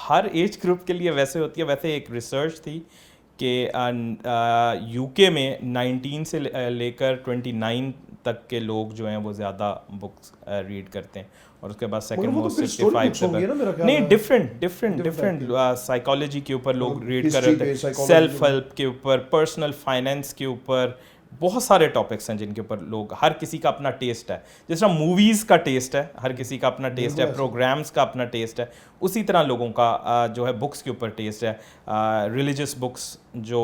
ہر ایج گروپ کے لیے ویسے ہوتی ہے. ویسے ایک ریسرچ تھی کہ یو کے میں 19 سے لے کر 29 تک کے لوگ جو ہیں وہ زیادہ بکس ریڈ کرتے ہیں, اور اس کے بعد سیکنڈ موسٹ 65 نہیں, ڈفرینٹ سائیکالوجی کے اوپر لوگ ریڈ کر رہے تھے, سیلف ہیلپ کے اوپر, پرسنل فائنینس کے اوپر, بہت سارے ٹاپکس ہیں جن کے اوپر لوگ, ہر کسی کا اپنا ٹیسٹ ہے. جس طرح موویز کا ٹیسٹ ہے, ہر کسی کا اپنا ٹیسٹ ہے, پروگرامز کا اپنا ٹیسٹ ہے, اسی طرح لوگوں کا جو ہے بکس کے اوپر ٹیسٹ ہے. ریلیجس بکس جو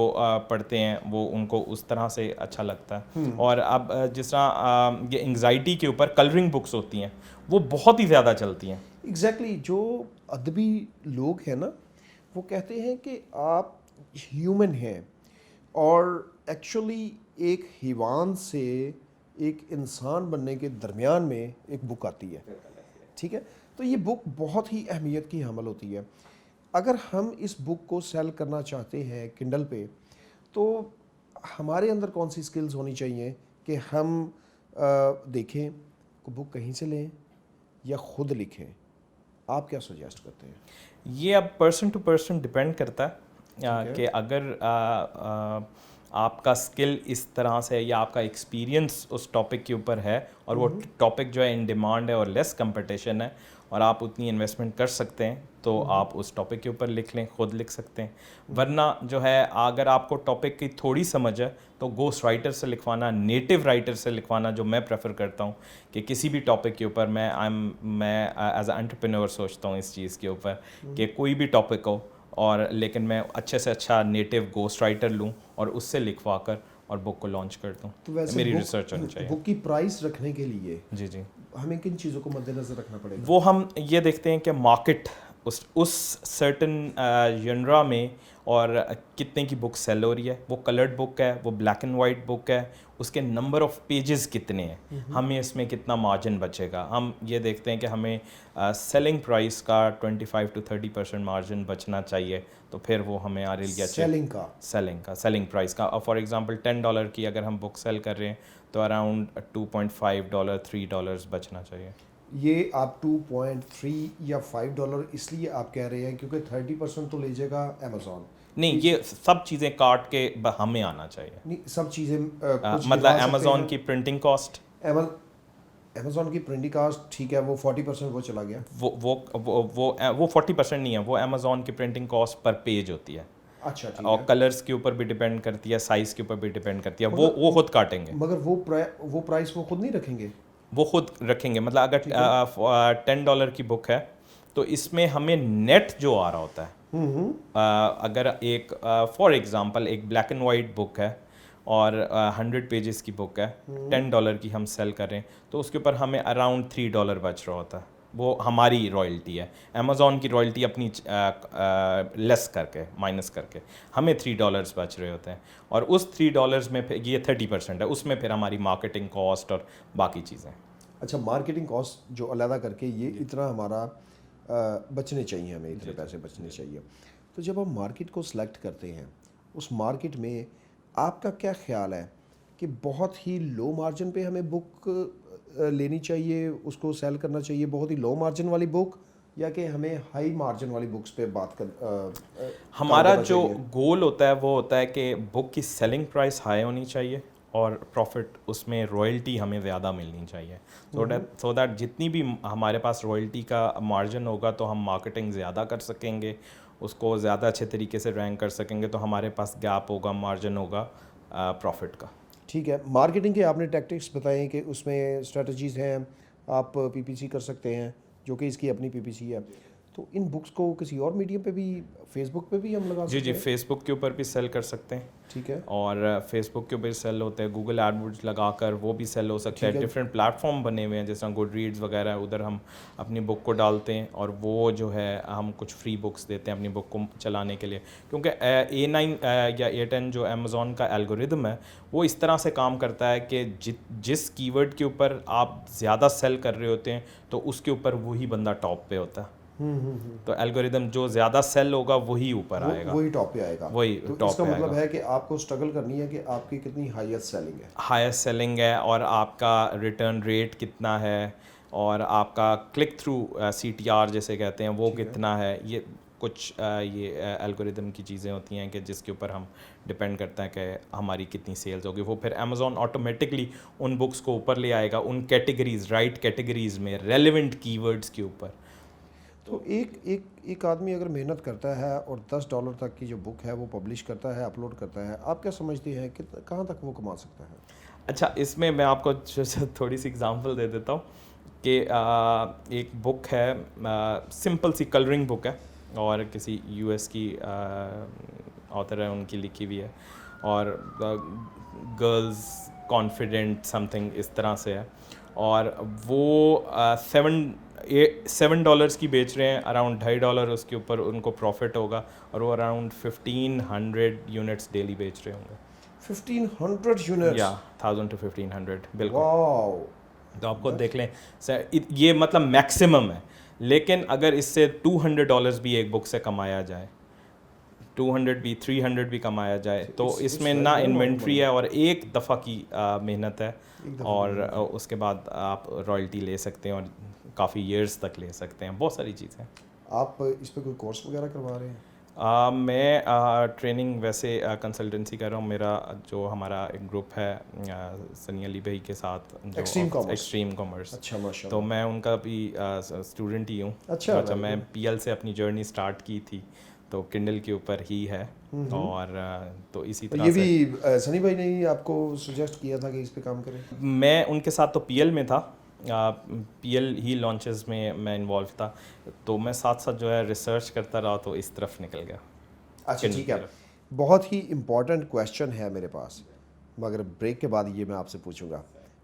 پڑھتے ہیں وہ ان کو اس طرح سے اچھا لگتا ہے. اور اب جس طرح یہ انگزائٹی کے اوپر کلرنگ بکس ہوتی ہیں وہ بہت ہی زیادہ چلتی ہیں. ایگزیکٹلی. جو ادبی لوگ ہیں نا وہ کہتے ہیں کہ آپ ہیومن ہیں, اور ایکچولی ایک حیوان سے ایک انسان بننے کے درمیان میں ایک بک آتی ہے, ٹھیک ہے. تو یہ بک بہت ہی اہمیت کی حامل ہوتی ہے. اگر ہم اس بک کو سیل کرنا چاہتے ہیں کنڈل پہ تو ہمارے اندر کون سی سکلز ہونی چاہیے کہ ہم دیکھیں کو بک کہیں سے لیں یا خود لکھیں؟ آپ کیا سجیسٹ کرتے ہیں؟ یہ اب پرسن ٹو پرسن ڈپینڈ کرتا ہے کہ اگر آپ کا اسکل اس طرح سے یا آپ کا ایکسپیرینس اس ٹاپک کے اوپر ہے اور وہ ٹاپک جو ہے ان ڈیمانڈ ہے اور لیس کمپٹیشن ہے اور آپ اتنی انویسٹمنٹ کر سکتے ہیں تو آپ اس ٹاپک کے اوپر لکھ لیں, خود لکھ سکتے ہیں. ورنہ جو ہے اگر آپ کو ٹاپک کی تھوڑی سمجھ ہے تو گوسٹ رائٹر سے لکھوانا, نیٹو رائٹر سے لکھوانا, جو میں پریفر کرتا ہوں کہ کسی بھی ٹاپک کے اوپر میں ایز اے انٹرپرینور سوچتا ہوں اس چیز کے اوپر کہ کوئی بھی ٹاپک ہو اور لیکن میں اچھے سے اچھا نیٹو گوسٹ رائٹر لوں اور اس سے لکھوا کر اور بک کو لانچ کر دوں. تو ویسے میری ریسرچ ہونی چاہیے. بک کی پرائس رکھنے کے لیے جی جی ہمیں کن چیزوں کو مد نظر رکھنا پڑے گا؟ وہ ہم یہ دیکھتے ہیں کہ مارکیٹ اس سرٹن ژنرا میں اور کتنے کی بک سیل ہو رہی ہے, وہ کلرڈ بک ہے, وہ بلیک اینڈ وائٹ بک ہے, اس کے نمبر آف پیجز کتنے ہیں, ہمیں اس میں کتنا مارجن بچے گا. ہم یہ دیکھتے ہیں کہ ہمیں سیلنگ پرائس کا 25 to 30% مارجن بچنا چاہیے, تو پھر وہ ہمیں آ رہی سیلنگ پرائس کا. اور فار ایگزامپل $10 کی اگر ہم بک سیل کر رہے ہیں تو اراؤنڈ $2.5 $3 بچنا چاہیے. یہ آپ 2.3 یا $5 اس لیے آپ کہہ رہے ہیں کیونکہ 30% تو لے جائے گا امیزون؟ نہیں, یہ سب چیزیں کاٹ کے ہمیں آنا چاہیے. نہیں, سب چیزیں مطلب امیزون کی پرنٹنگ کاسٹ, امیزون کی پرنٹنگ کاسٹ ٹھیک ہے, وہ 40% وہ چلا گیا. وہ 40% نہیں ہے, وہ امیزون کی پرنٹنگ کاسٹ پر پیج ہوتی ہے. اچھا ٹھیک ہے. اور کلرز کے اوپر بھی ڈیپینڈ کرتی ہے, سائز کے اوپر بھی ڈیپینڈ کرتی ہے, وہ خود کاٹیں گے. مگر وہ پرائس وہ خود نہیں رکھیں گے؟ وہ خود رکھیں گے. مطلب اگر $10 کی بک ہے تو اس میں ہمیں نیٹ جو آ رہا ہوتا ہے, اگر ایک فار ایگزامپل ایک بلیک اینڈ وائٹ بک ہے اور 100 پیجز کی بک ہے, $10 کی ہم سیل کر رہے ہیں تو اس کے اوپر ہمیں اراؤنڈ $3 بچ رہا ہوتا ہے. وہ ہماری رائلٹی ہے. امیزون کی رائلٹی اپنی لیس کر کے, مائنس کر کے ہمیں $3 بچ رہے ہوتے ہیں, اور اس $3 میں پھر یہ 30% ہے, اس میں پھر ہماری مارکیٹنگ کاسٹ اور باقی چیزیں. اچھا, مارکیٹنگ کاسٹ جو علیحدہ کر کے یہ اتنا ہمارا بچنے چاہیے, ہمیں اتنے پیسے بچنے چاہیے. تو جب ہم مارکیٹ کو سلیکٹ کرتے ہیں, اس مارکیٹ میں آپ کا کیا خیال ہے کہ بہت ہی لو مارجن پہ ہمیں بک لینی چاہیے, اس کو سیل کرنا چاہیے بہت ہی لو مارجن والی بک, یا کہ ہمیں ہائی مارجن والی بکس پہ بات ہمارا جو گول ہوتا ہے وہ ہوتا ہے کہ بک کی سیلنگ پرائس ہائی ہونی چاہیے اور پروفٹ اس میں رائلٹی ہمیں زیادہ ملنی چاہیے. سو دیٹ جتنی بھی ہمارے پاس رائلٹی کا مارجن ہوگا تو ہم مارکیٹنگ زیادہ کر سکیں گے اس کو زیادہ اچھے طریقے سے رینک کر سکیں گے تو ہمارے پاس گیپ ہوگا, مارجن ہوگا پروفٹ کا. ٹھیک ہے, مارکیٹنگ کے آپ نے ٹیکٹکس بتائیں کہ اس میں اسٹریٹجیز ہیں, آپ پی پی سی کر سکتے ہیں جو کہ اس کی اپنی پی پی سی ہے, تو ان بکس کو کسی اور میڈیم پہ بھی, فیس بک پہ بھی ہم لگا سکتے ہیں؟ جی فیس بک کے اوپر بھی سیل کر سکتے ہیں. ٹھیک ہے, اور فیس بک کے اوپر سیل ہوتے ہیں, گوگل ایڈ ورڈز لگا کر وہ بھی سیل ہو سکتا ہے. ڈفرینٹ پلیٹ فارم بنے ہوئے ہیں جیسا گڈ ریڈز وغیرہ, ادھر ہم اپنی بک کو ڈالتے ہیں اور وہ جو ہے ہم کچھ فری بکس دیتے ہیں اپنی بک کو چلانے کے لیے. کیونکہ A9 یا A10 جو امیزون کا الگوریدم ہے وہ اس طرح سے کام کرتا ہے کہ جس کی ورڈ کے اوپر آپ زیادہ سیل کر رہے ہوتے ہیں تو اس کے اوپر وہی بندہ ٹاپ پہ ہوتا ہے. تو الگوریدم جو زیادہ سیل ہوگا وہی اوپر آئے گا, وہی ٹاپ پہ آئے گا. وہی تو اس کا مطلب ہے کہ آپ کو اسٹرگل کرنی ہے کہ آپ کی کتنی ہائیسٹ سیلنگ ہے, ہائیسٹ سیلنگ ہے, اور آپ کا ریٹرن ریٹ کتنا ہے, اور آپ کا کلک تھرو CTR جیسے کہتے ہیں وہ کتنا ہے. یہ کچھ یہ الگوریدم کی چیزیں ہوتی ہیں کہ جس کے اوپر ہم ڈپینڈ کرتا ہے کہ ہماری کتنی سیلز ہوگی. وہ پھر امیزون آٹومیٹکلی ان بکس کو اوپر لے آئے گا ان کیٹیگریز, رائٹ کیٹیگریز میں ریلیونٹ کی ورڈز کے اوپر. تو ایک آدمی اگر محنت کرتا ہے اور $10 تک کی جو بک ہے وہ پبلش کرتا ہے, اپلوڈ کرتا ہے, آپ کیا سمجھتے ہیں کہ کہاں تک وہ کما سکتا ہے؟ اچھا, اس میں میں آپ کو تھوڑی سی اگزامپل دے دیتا ہوں کہ ایک بک ہے, سمپل سی کلرنگ بک ہے, اور کسی US کی آتھر ہے, ان کی لکھی ہوئی ہے, اور گرلز کانفیڈنٹ سم تھنگ اس طرح سے ہے, اور وہ $7 کی بیچ رہے ہیں, اراؤنڈ $2.5 اس کے اوپر ان کو پروفٹ ہوگا, اور وہ اراؤنڈ 1500 یونٹس ڈیلی بیچ رہے ہوں گے. 1500 یونٹس, یا 1000 to 1500 بالکل. واو. تو آپ کو دیکھ لیں یہ مطلب میکسیمم ہے, لیکن اگر اس سے $200 بھی ایک بک سے کمایا جائے, 200 بھی 300 بھی کمایا جائے, تو اس میں نہ انوینٹری ہے اور ایک دفعہ کی محنت ہے, اور اس کے بعد آپ رائلٹی لے سکتے ہیں اور کافی ایئرس تک لے سکتے ہیں. بہت ساری چیزیں. آپ اس پہ کوئی کورس وغیرہ کروا رہے ہیں؟ میں ٹریننگ ویسے کنسلٹنسی کر رہا ہوں. میرا جو ہمارا ایک گروپ ہے سنی علی بھائی کے ساتھ, ایکسٹریم کامرس, اچھا ماشاء تو میں ان کا بھی اسٹوڈنٹ ہی ہوں. اچھا, میں PL سے اپنی جرنی اسٹارٹ کی تھی تو کنڈل کے اوپر ہی ہے, اور تو اسی طرح یہ بھی سنی بھائی نے ہی آپ کو سجیسٹ کیا تھا کہ اس پہ کام کریں؟ میں ان کے ساتھ تو PL میں تھا, PL ہی لانچز میں انوالو تھا, تو میں ساتھ ساتھ جو ہے ریسرچ کرتا رہا تو اس طرف نکل گیا. اچھا ٹھیک ہے, بہت ہی امپورٹنٹ کویشچن ہے میرے پاس, مگر بریک کے بعد یہ میں آپ سے پوچھوں گا,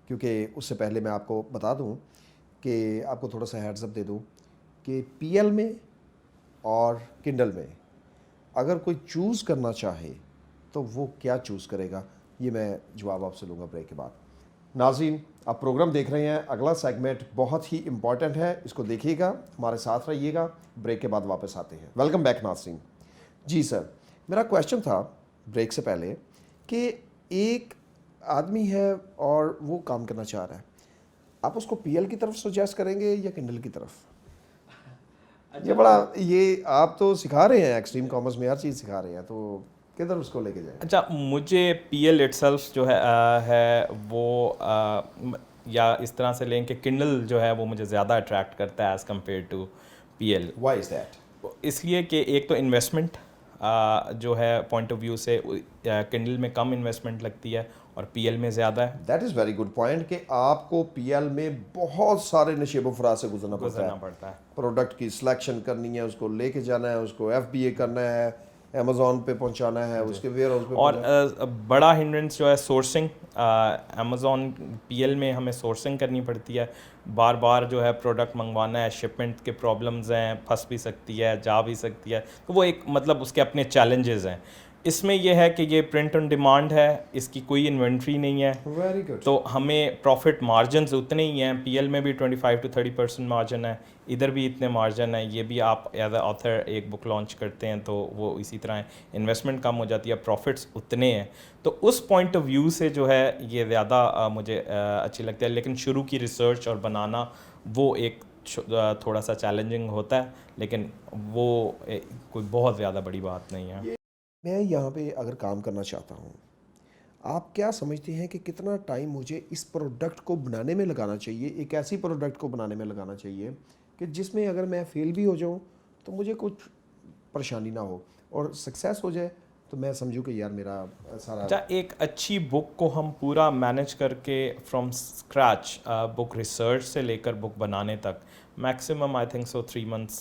کیونکہ اس سے پہلے میں آپ کو بتا دوں کہ آپ کو تھوڑا سا ہیڈز اپ دے دوں کہ PL میں اور کنڈل میں اگر کوئی چوز کرنا چاہے تو وہ کیا چوز کرے گا, یہ میں جواب آپ سے لوں گا بریک کے بعد. ناظرین, آپ پروگرام دیکھ رہے ہیں, اگلا سیگمنٹ بہت ہی امپورٹنٹ ہے, اس کو دیکھیے گا, ہمارے ساتھ رہیے گا, بریک کے بعد واپس آتے ہیں. ویلکم بیک ناظرین. جی سر, میرا کویشچن تھا بریک سے پہلے کہ ایک آدمی ہے اور وہ کام کرنا چاہ رہا ہے, آپ اس کو PL کی طرف سجیسٹ کریں گے یا کنڈل کی طرف؟ یہ بڑا, یہ آپ تو سکھا رہے ہیں ایکسٹریم کامرس میں, ہر چیز سکھا رہے ہیں, تو کدھر اس کو لے کے جائیں؟ اچھا, مجھے PL اٹ سیلف جو ہے وہ یا اس طرح سے لیں کہ کنڈل جو ہے وہ مجھے زیادہ اٹریکٹ کرتا ہے as compare to PL. Why is that? اس لیے کہ ایک تو انویسٹمنٹ جو ہے پوائنٹ آف ویو سے کنڈل میں کم انویسٹمنٹ لگتی ہے اور PL میں زیادہ ہے. That is very good point کہ آپ کو PL میں بہت سارے نشیب و فراز سے گزرنا پڑتا ہے. پروڈکٹ کی سلیکشن کرنی ہے, اس کو لے کے جانا ہے, اس کو FBA کرنا ہے, امیزون پہ پہنچانا ہے, اس کے ویئر ہاؤس پہ, اور بڑا ہنڈرنس جو ہے سورسنگ. امیزون PL میں ہمیں سورسنگ کرنی پڑتی ہے, بار بار جو ہے پروڈکٹ منگوانا ہے, شپمنٹ کے پرابلمز ہیں, پھنس بھی سکتی ہے, جا بھی سکتی ہے, تو وہ ایک مطلب اس کے اپنے چیلنجز ہیں. اس میں یہ ہے کہ یہ پرنٹ آن ڈیمانڈ ہے, اس کی کوئی انوینٹری نہیں ہے, ویری گڈ, تو ہمیں پروفٹ مارجنز اتنے ہی ہیں. PL میں بھی 25 to 30% مارجن ہے, ادھر بھی اتنے مارجن ہے. یہ بھی آپ ایز اے آتھر ایک بک لانچ کرتے ہیں تو وہ اسی طرح ہے, انویسٹمنٹ کم ہو جاتی ہے, پروفٹس اتنے ہیں. تو اس پوائنٹ آف ویو سے جو ہے یہ زیادہ مجھے اچھی لگتی ہے. لیکن شروع کی ریسرچ اور بنانا وہ ایک تھوڑا سا چیلنجنگ ہوتا ہے, لیکن وہ کوئی بہت زیادہ بڑی بات نہیں ہے. میں یہاں پہ اگر کام کرنا چاہتا ہوں, آپ کیا سمجھتے ہیں کہ کتنا ٹائم مجھے اس پروڈکٹ کو بنانے میں لگانا چاہیے, ایک ایسی پروڈکٹ کو بنانے میں لگانا چاہیے کہ جس میں اگر میں فیل بھی ہو جاؤں تو مجھے کچھ پریشانی نہ ہو اور سکسیس ہو جائے تو میں سمجھوں کہ یار میرا سارا اچھا ایک اچھی بک کو ہم پورا مینیج کر کے فرام اسکریچ بک ریسرچ سے لے کر بک بنانے تک maximum I think so 3 months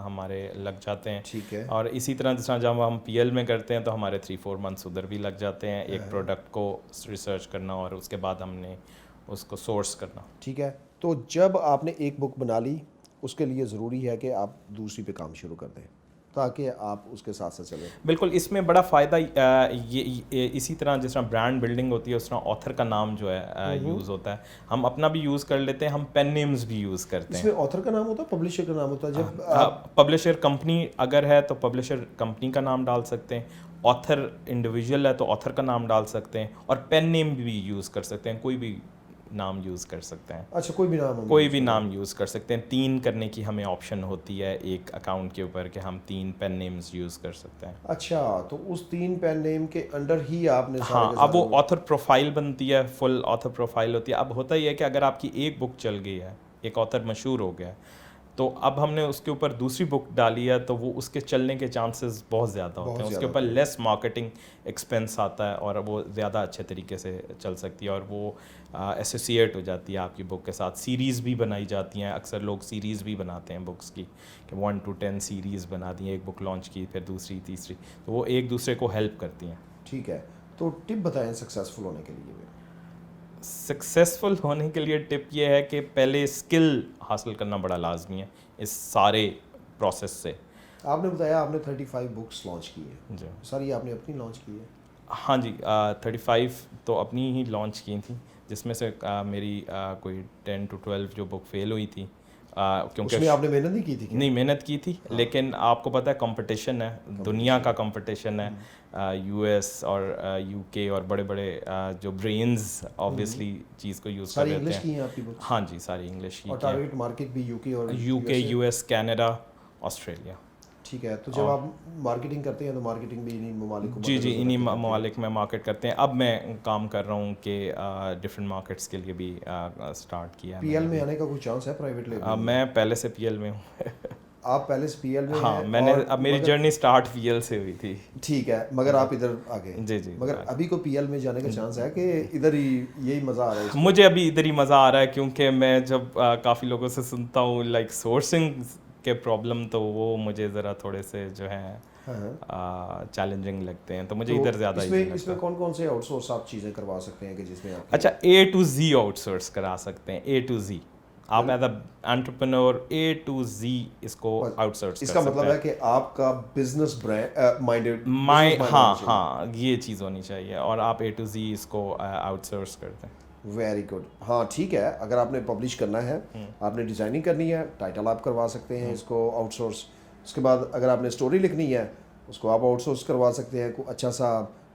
ہمارے لگ جاتے ہیں. ٹھیک ہے. اور اسی طرح جس طرح جب ہم پی ایل میں کرتے ہیں تو ہمارے 3-4 months ادھر بھی لگ جاتے ہیں ایک پروڈکٹ کو ریسرچ کرنا اور اس کے بعد ہم نے اس کو سورس کرنا. ٹھیک ہے. تو جب آپ نے ایک بک بنا لی اس کے لیے ضروری ہے کہ آپ دوسری پہ کام شروع کر دیں تاکہ آپ اس کے ساتھ ساتھ چلیں. بالکل اس میں بڑا فائدہ یہ اسی طرح جس طرح برانڈ بلڈنگ ہوتی ہے اس طرح آتھر کا نام جو ہے یوز ہوتا ہے. ہم اپنا بھی یوز کر لیتے ہیں, ہم پین نیمز بھی یوز کرتے ہیں. اس میں آتھر کا نام ہوتا ہے, پبلشر کا نام ہوتا ہے. جب پبلشر کمپنی اگر ہے تو پبلشر کمپنی کا نام ڈال سکتے ہیں, آتھر انڈیویجول ہے تو آتھر کا نام ڈال سکتے ہیں, اور پین نیم بھی یوز کر سکتے ہیں, کوئی بھی نام یوز کر سکتے ہیں. اچھا کوئی بھی نام یوز کر سکتے ہیں. 3 کرنے کی ہمیں آپشن ہوتی ہے ایک اکاؤنٹ کے اوپر کہ ہم 3 پین نیمز یوز کر سکتے ہیں. اچھا تو اس 3 پین نیم کے انڈر ہی آپ نے ہاں اب وہ آتھر پروفائل بنتی ہے, فل آتھر پروفائل ہوتی ہے. اب ہوتا ہی ہے کہ اگر آپ کی ایک بک چل گئی ہے, ایک آتھر مشہور ہو گیا ہے, تو اب ہم نے اس کے اوپر دوسری بک ڈالی ہے تو وہ اس کے چلنے کے چانسز بہت زیادہ ہوتے ہیں. اس کے اوپر لیس مارکیٹنگ ایکسپینس آتا ہے اور وہ زیادہ اچھے طریقے سے چل سکتی ہے اور وہ ایسوسیٹ ہو جاتی ہے آپ کی بک کے ساتھ. سیریز بھی بنائی جاتی ہیں, اکثر لوگ سیریز بھی بناتے ہیں بکس کی کہ 1 to 10 سیریز بنا دی, ایک بک لانچ کی پھر دوسری تیسری, تو وہ ایک دوسرے کو ہیلپ کرتی ہیں. ٹھیک ہے. تو ٹپ بتائیں سکسیزفل ہونے کے لیے. سکسیزفل ہونے کے لیے ٹپ یہ ہے کہ پہلے اسکل حاصل کرنا بڑا لازمی ہے اس سارے پروسیس سے. آپ نے بتایا آپ نے 35 بکس لانچ کی ہے, جی ساری آپ نے اپنی لانچ کی ہے؟ ہاں جی 35 تو اپنی ہی لانچ کی تھیں, جس میں سے میری کوئی 10 to 12 جو بک فیل ہوئی تھی کیونکہ اس میں آپ نے محنت نہیں کی تھی. نہیں محنت کی تھی, لیکن آپ کو پتہ ہے کمپٹیشن ہے, دنیا کا کمپٹیشن ہے, یو ایس اور یو کے اور بڑے بڑے جو برینز آبویسلی چیز کو یوز کر ساری رہے انگلش ہیں. کی ہیں آپ کی بکس؟ ہاں جی ساری انگلش کی. اور ٹارگیٹ مارکیٹ بھی یو کے اور یو کے, یو ایس, کینیڈا, آسٹریلیا. ٹھیک ہے. تو جب آپ مارکیٹنگ کرتے ہیں تو مارکیٹنگ بھی انہیں ممالک کو جی انہیں ممالک میں مارکیٹ کرتے ہیں. اب میں کام کر رہا ہوں کہ ڈفرینٹ مارکیٹس کے لیے بھی اسٹارٹ کیا. پی ایل میں آنے کا کوئی چانس ہے پرائیویٹ لیبل؟ میں پہلے سے پی ایل میں ہوں. آپ پہلے سے پی ایل میں ہاں, میں نے اب میری جرنی اسٹارٹ پی ایل سے ہوئی تھی. ٹھیک ہے, مگر آپ ادھر آ گئے. جی مگر ابھی کو پی ایل میں جانے کا چانس ہے کہ ادھر ہی یہی مزہ آ رہا ہے؟ مجھے ابھی ادھر ہی مزہ آ رہا ہے کیونکہ میں جب کافی لوگوں سے سنتا ہوں لائک سورسنگ کے پرابلم, تو وہ مجھے ذرا تھوڑے سے جو ہیں چیلنجنگ لگتے ہیں, تو مجھے ادھر زیادہ اس میں کون کون سے آؤٹ سورس آپ چیزیں کروا سکتے ہیں کہ جس میں آپ اچھا A to Z out source کرا سکتے ہیں. A to Z آپ as a entrepreneur A to Z اس کو آؤٹ سورس کر سکتے ہیں. اس کا مطلب ہے کہ آپ کا بزنس مائنڈیڈ ہاں یہ چیز ہونی چاہیے, اور آپ A to Z اس کو آؤٹ سورس کرتے ہیں. Very good. ہاں ٹھیک ہے. اگر آپ نے پبلش کرنا ہے, آپ نے ڈیزائننگ کرنی ہے, ٹائٹل آپ کروا سکتے ہیں اس کو آؤٹ سورس. اس کے بعد اگر آپ نے اسٹوری لکھنی ہے اس کو آپ آؤٹ سورس کروا سکتے ہیں. کوئی اچھا سا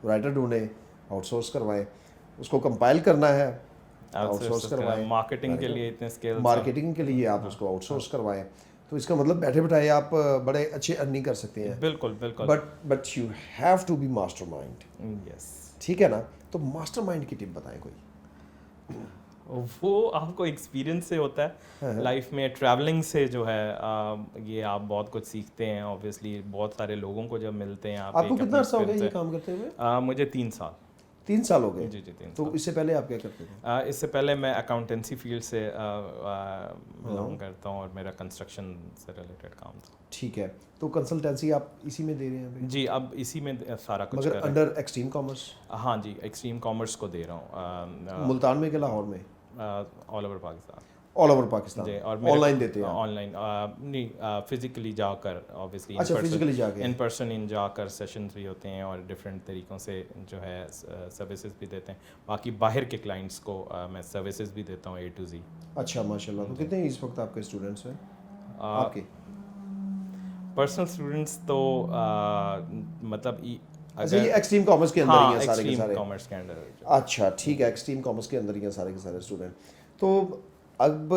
رائٹر ڈھونڈیں, آؤٹ سورس کروائیں. اس کو کمپائل کرنا ہے, آؤٹ سورس کروائیں. مارکیٹنگ کے لیے اتنے اسکلز, مارکیٹنگ کے لیے آپ اس کو آؤٹ سورس کروائیں. تو اس کا مطلب بیٹھے بٹھائے آپ بڑے اچھے ارننگ کر سکتے ہیں. بالکل بالکل. But you have to be mastermind. Yes ٹھیک ہے نا. تو ماسٹر مائنڈ کی ٹپ بتائیں کوئی. وہ آپ کو ایکسپیرینس سے ہوتا ہے لائف میں, ٹریولنگ سے جو ہے یہ آپ بہت کچھ سیکھتے ہیں. اوبیسلی بہت سارے لوگوں کو جب ملتے ہیں آپ کو کتنا عرصہ ہو گیا یہ کام کرتے ہوئے؟ مجھے 3 سال. 3 سال ہو گئے؟ جی 3 سال. تو اس سے پہلے آپ کیا کرتے تھے؟ اس سے پہلے میں اکاؤنٹنسی فیلڈ سے بلانگ کرتا ہوں اور میرا کنسٹرکشن سے ریلیٹڈ کام تھا. ٹھیک ہے. تو کنسلٹنسی آپ اسی میں دے رہے ہیں؟ جی اب اسی میں سارا کچھ مگر انڈر ایکسٹریم کامرس؟ ہاں جی ایکسٹریم کامرس کو دے رہا ہوں. ملتان میں کہ لاہور میں؟ All over Pakistan. All over Pakistan. جی. اور آن لائن دیتے ہیں؟ آن لائن نہیں, فزیکلی جا کر اوبیسلی. اچھا فزیکلی جا کے. ان پرسن جا کر سیشنز بھی ہوتے ہیں اور ڈفرینٹ طریقوں سے جو ہے سروسز بھی دیتے ہیں. باقی باہر کے کلائنٹس کو میں سروسز بھی دیتا ہوں A to Z. اچھا ماشاء اللہ. تو کتنے اس وقت آپ کے اسٹوڈنٹس ہیں آپ کے؟ پرسنل اسٹوڈنٹس تو مطلب اچھا یہ ایکسٹریم کامرس کے اندر ہی ہیں سارے کے سارے؟ کامرس کے اندر. اچھا ٹھیک ہے. ایکسٹریم کامرس کے اندر ہی ہیں سارے کے سارے اسٹوڈنٹ. تو اب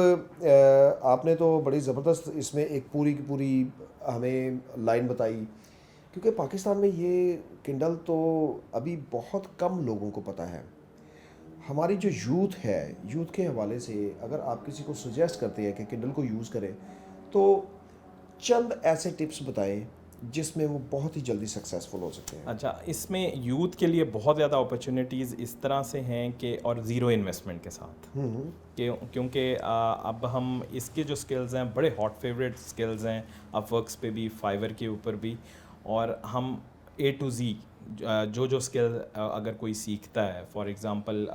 آپ نے تو بڑی زبردست اس میں ایک پوری کی پوری ہمیں لائن بتائی, کیونکہ پاکستان میں یہ کنڈل تو ابھی بہت کم لوگوں کو پتہ ہے. ہماری جو یوتھ ہے, یوتھ کے حوالے سے اگر آپ کسی کو سجیسٹ کرتے ہیں کہ کنڈل کو یوز کریں تو چند ایسے ٹپس بتائیں جس میں وہ بہت ہی جلدی سکسیزفل ہو سکتے ہیں؟ اچھا، اس میں یوتھ کے لیے بہت زیادہ اپرچونیٹیز اس طرح سے ہیں کہ، اور زیرو انویسٹمنٹ کے ساتھ، کیونکہ اب ہم اس کے جو سکلز ہیں بڑے ہاٹ فیوریٹ سکلز ہیں، اپ ورکس پہ بھی، فائیور کے اوپر بھی، اور ہم اے ٹو زی جو اسکل اگر کوئی سیکھتا ہے، فار ایگزامپل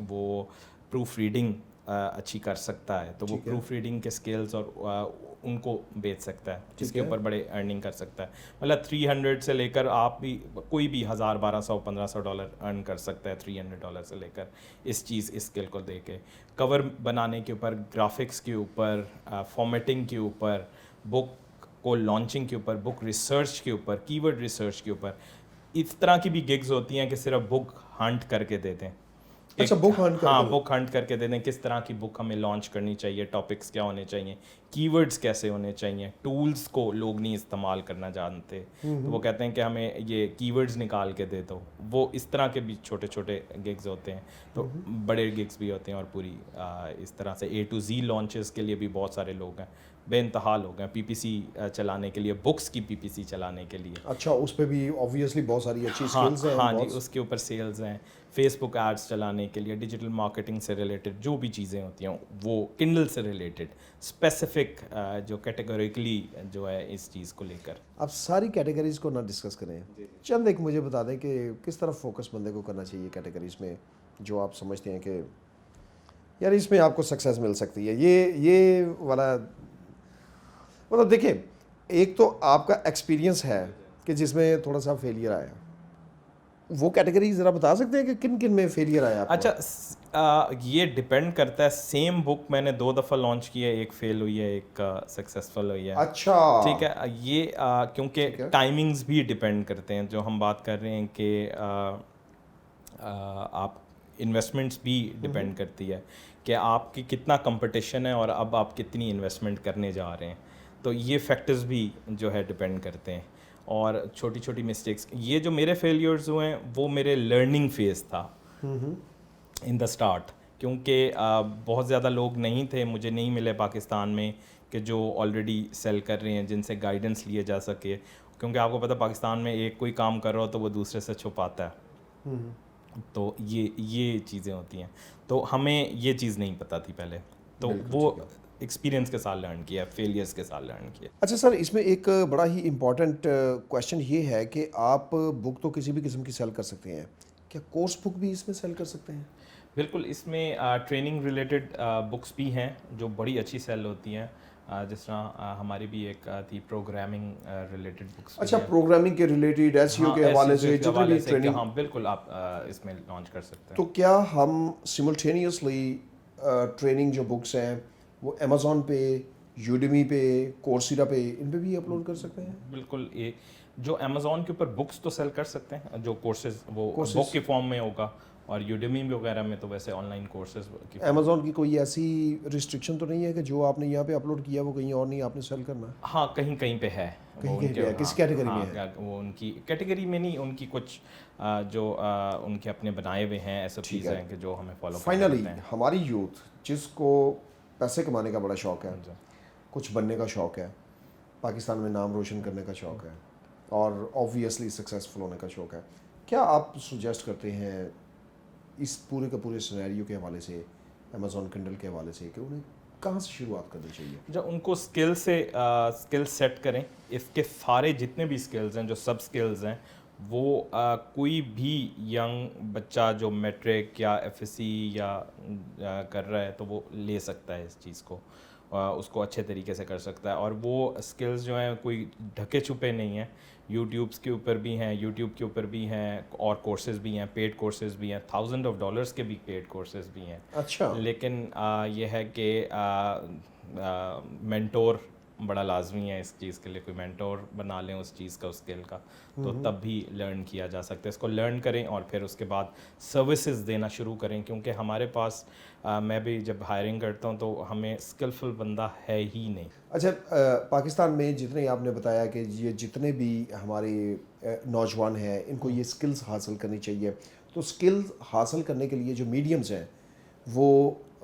وہ پروف ریڈنگ اچھی کر سکتا ہے تو وہ پروف ریڈنگ کے سکلز اور ان کو بیچ سکتا ہے، جس کے اوپر بڑے ارننگ کر سکتا ہے. مطلب 300 سے لے کر آپ بھی کوئی بھی $1000 $1200 $1500 ارن کر سکتا ہے، $300 سے لے کر اس اسکل کو دے کے. کور بنانے کے اوپر، گرافکس کے اوپر، فارمیٹنگ کے اوپر، بک کو لانچنگ کے اوپر، بک ریسرچ کے اوپر، کی ورڈ ریسرچ کے اوپر. اس طرح کی بھی گگز ہوتی ہیں کہ صرف بک ہنٹ کر کے دے دیں. اچھا، بک ہنٹ کر کے؟ ہاں، بک ہنٹ کر کے دے دیں کس طرح کی بک ہمیں لانچ کرنی چاہیے، ٹاپکس کیا ہونے چاہیے، کی ورڈز کیسے ہونے چاہیے. ٹولز کو لوگ نہیں استعمال کرنا جانتے تو وہ کہتے ہیں کہ ہمیں یہ کی ورڈز نکال کے دے دو. وہ اس طرح کے بھی چھوٹے چھوٹے گگز ہوتے ہیں. تو بڑے گگز بھی ہوتے ہیں، اور پوری اس طرح سے اے ٹو زی لانچز کے لیے بھی بہت سارے لوگ ہیں، بے انتہا لوگ ہیں. پی پی سی چلانے کے لیے، بکس کی پی پی سی چلانے کے لیے. اچھا، اس پہ بھی آبویسلی بہت ساری اچھی اسکلز ہیں. ہاں جی، اس کے اوپر سیلز ہیں. فیس بک ایڈس چلانے کے لیے، ڈیجیٹل مارکیٹنگ سے ریلیٹڈ جو بھی چیزیں ہوتی ہیں وہ کنڈل سے ریلیٹڈ اسپیسیفک جو کیٹیگوریکلی جو ہے اس چیز کو لے کر. آپ ساری کیٹیگریز کو نہ ڈسکس کریں، چند ایک مجھے بتا دیں کہ کس طرح فوکس بندے کو کرنا چاہیے کیٹیگریز میں جو آپ سمجھتے ہیں کہ یار اس میں آپ کو سکسیز مل سکتی ہے. یہ والا مطلب دیکھیں، ایک تو آپ کا ایکسپیرینس ہے کہ جس میں تھوڑا سا فیلئر آیا، وہ کیٹیگری ذرا بتا سکتے ہیں کہ کن کن میں فیلئر آیا آپ کو؟ اچھا، یہ ڈپینڈ کرتا ہے. سیم بک میں نے 2 دفعہ لانچ کی ہے، ایک فیل ہوئی ہے، ایک سکسیزفل ہوئی ہے. اچھا، ٹھیک ہے. یہ کیونکہ ٹائمنگز بھی ڈپینڈ کرتے ہیں. جو ہم بات کر رہے ہیں کہ آپ انویسٹمنٹس بھی ڈپینڈ کرتی ہے کہ آپ کی کتنا کمپٹیشن ہے اور اب آپ کتنی انویسٹمنٹ کرنے جا رہے ہیں. تو یہ فیکٹرز بھی جو ہے ڈپینڈ کرتے ہیں. اور چھوٹی چھوٹی مسٹیکس، یہ جو میرے فیلیئرز ہوئے ہیں وہ میرے لرننگ فیز تھا ان دا اسٹارٹ، کیونکہ بہت زیادہ لوگ نہیں تھے، مجھے نہیں ملے پاکستان میں کہ جو آلریڈی سیل کر رہے ہیں، جن سے گائیڈنس لیے جا سکے. کیونکہ آپ کو پتہ پاکستان میں ایک کوئی کام کر رہا ہو تو وہ دوسرے سے چھپاتا ہے. تو یہ چیزیں ہوتی ہیں. تو ہمیں یہ چیز نہیں پتہ تھی پہلے، تو وہ ایکسپیرینس کے ساتھ لرن کیا، فیلیئرس کے ساتھ لرن کیا. اچھا سر، اس میں ایک بڑا ہی امپورٹنٹ کویشچن یہ ہے کہ آپ بک تو کسی بھی قسم کی سیل کر سکتے ہیں، کیا کورس بک بھی اس میں سیل کر سکتے ہیں؟ بالکل، اس میں ٹریننگ ریلیٹڈ بکس بھی ہیں جو بڑی اچھی سیل ہوتی ہیں. جس طرح ہماری بھی ایک تھی پروگرامنگ ریلیٹڈ بکس. اچھا، پروگرامنگ کے ریلیٹڈ ایس ای او کے حوالے سے جتنے بھی ٹریننگ. ہاں بالکل، آپ اس میں لانچ کر سکتے ہیں. تو کیا ہم سملٹینیسلی ٹریننگ جو بکس ہیں وہ امیزون پہ، یوڈیمی پہ، کورسیرا پہ، ان پہ بھی اپلوڈ کر سکتے ہیں؟ بالکل. یہ جو امیزون کے اوپر بکس تو سیل کر سکتے ہیں، جو کورسز وہ بک کے فارم میں ہوگا، اور یوڈیمی وغیرہ میں تو ویسے آن لائن کورسز. امیزون کی کوئی ایسی ریسٹرکشن تو نہیں ہے کہ جو آپ نے یہاں پہ اپلوڈ کیا وہ کہیں اور نہیں آپ نے سیل کرنا؟ ہاں، کہیں کہیں پہ ہے. کس کیٹیگری میں ہے؟ وہ ان کی کیٹیگری میں نہیں، ان کی کچھ جو ان کے اپنے بنائے ہوئے ہیں ایسے چیزیں ہیں کہ جو ہمیں فالو کرنا ہے. فائنلی ہماری یوتھ جس کو پیسے کمانے کا بڑا شوق ہے، کچھ بننے کا شوق ہے، پاکستان میں نام روشن کرنے کا شوق ہے، اور آبویسلی سکسیزفل ہونے کا شوق ہے، کیا آپ سجیسٹ کرتے ہیں اس پورے کے پورے سینیریو کے حوالے سے، امیزون کنڈل کے حوالے سے، کہ انہیں کہاں سے شروعات کرنی چاہیے؟ جب ان کو اسکل سیٹ کریں. اس کے سارے جتنے بھی اسکلز ہیں، جو سب اسکلز ہیں، وہ کوئی بھی ینگ بچہ جو میٹرک یا ایف ایس سی یا کر رہا ہے تو وہ لے سکتا ہے اس چیز کو، اس کو اچھے طریقے سے کر سکتا ہے. اور وہ اسکلز جو ہیں کوئی ڈھکے چھپے نہیں ہیں. یوٹیوبس کے اوپر بھی ہیں، یوٹیوب کے اوپر بھی ہیں، اور کورسز بھی ہیں، پیڈ کورسز بھی ہیں، $1000 کے بھی پیڈ کورسز بھی ہیں. اچھا، لیکن یہ ہے کہ مینٹور بڑا لازمی ہے اس چیز کے لیے. کوئی مینٹور بنا لیں اس چیز کا، اس اسکل کا، تو تب بھی لرن کیا جا سکتا ہے. اس کو لرن کریں اور پھر اس کے بعد سروسز دینا شروع کریں. کیونکہ ہمارے پاس میں بھی جب ہائرنگ کرتا ہوں تو ہمیں اسکلفل بندہ ہے ہی نہیں. اچھا، پاکستان میں جتنے آپ نے بتایا کہ یہ جتنے بھی ہمارے نوجوان ہیں ان کو یہ اسکلز حاصل کرنی چاہیے، تو اسکلز حاصل کرنے کے لیے جو میڈیمز ہیں وہ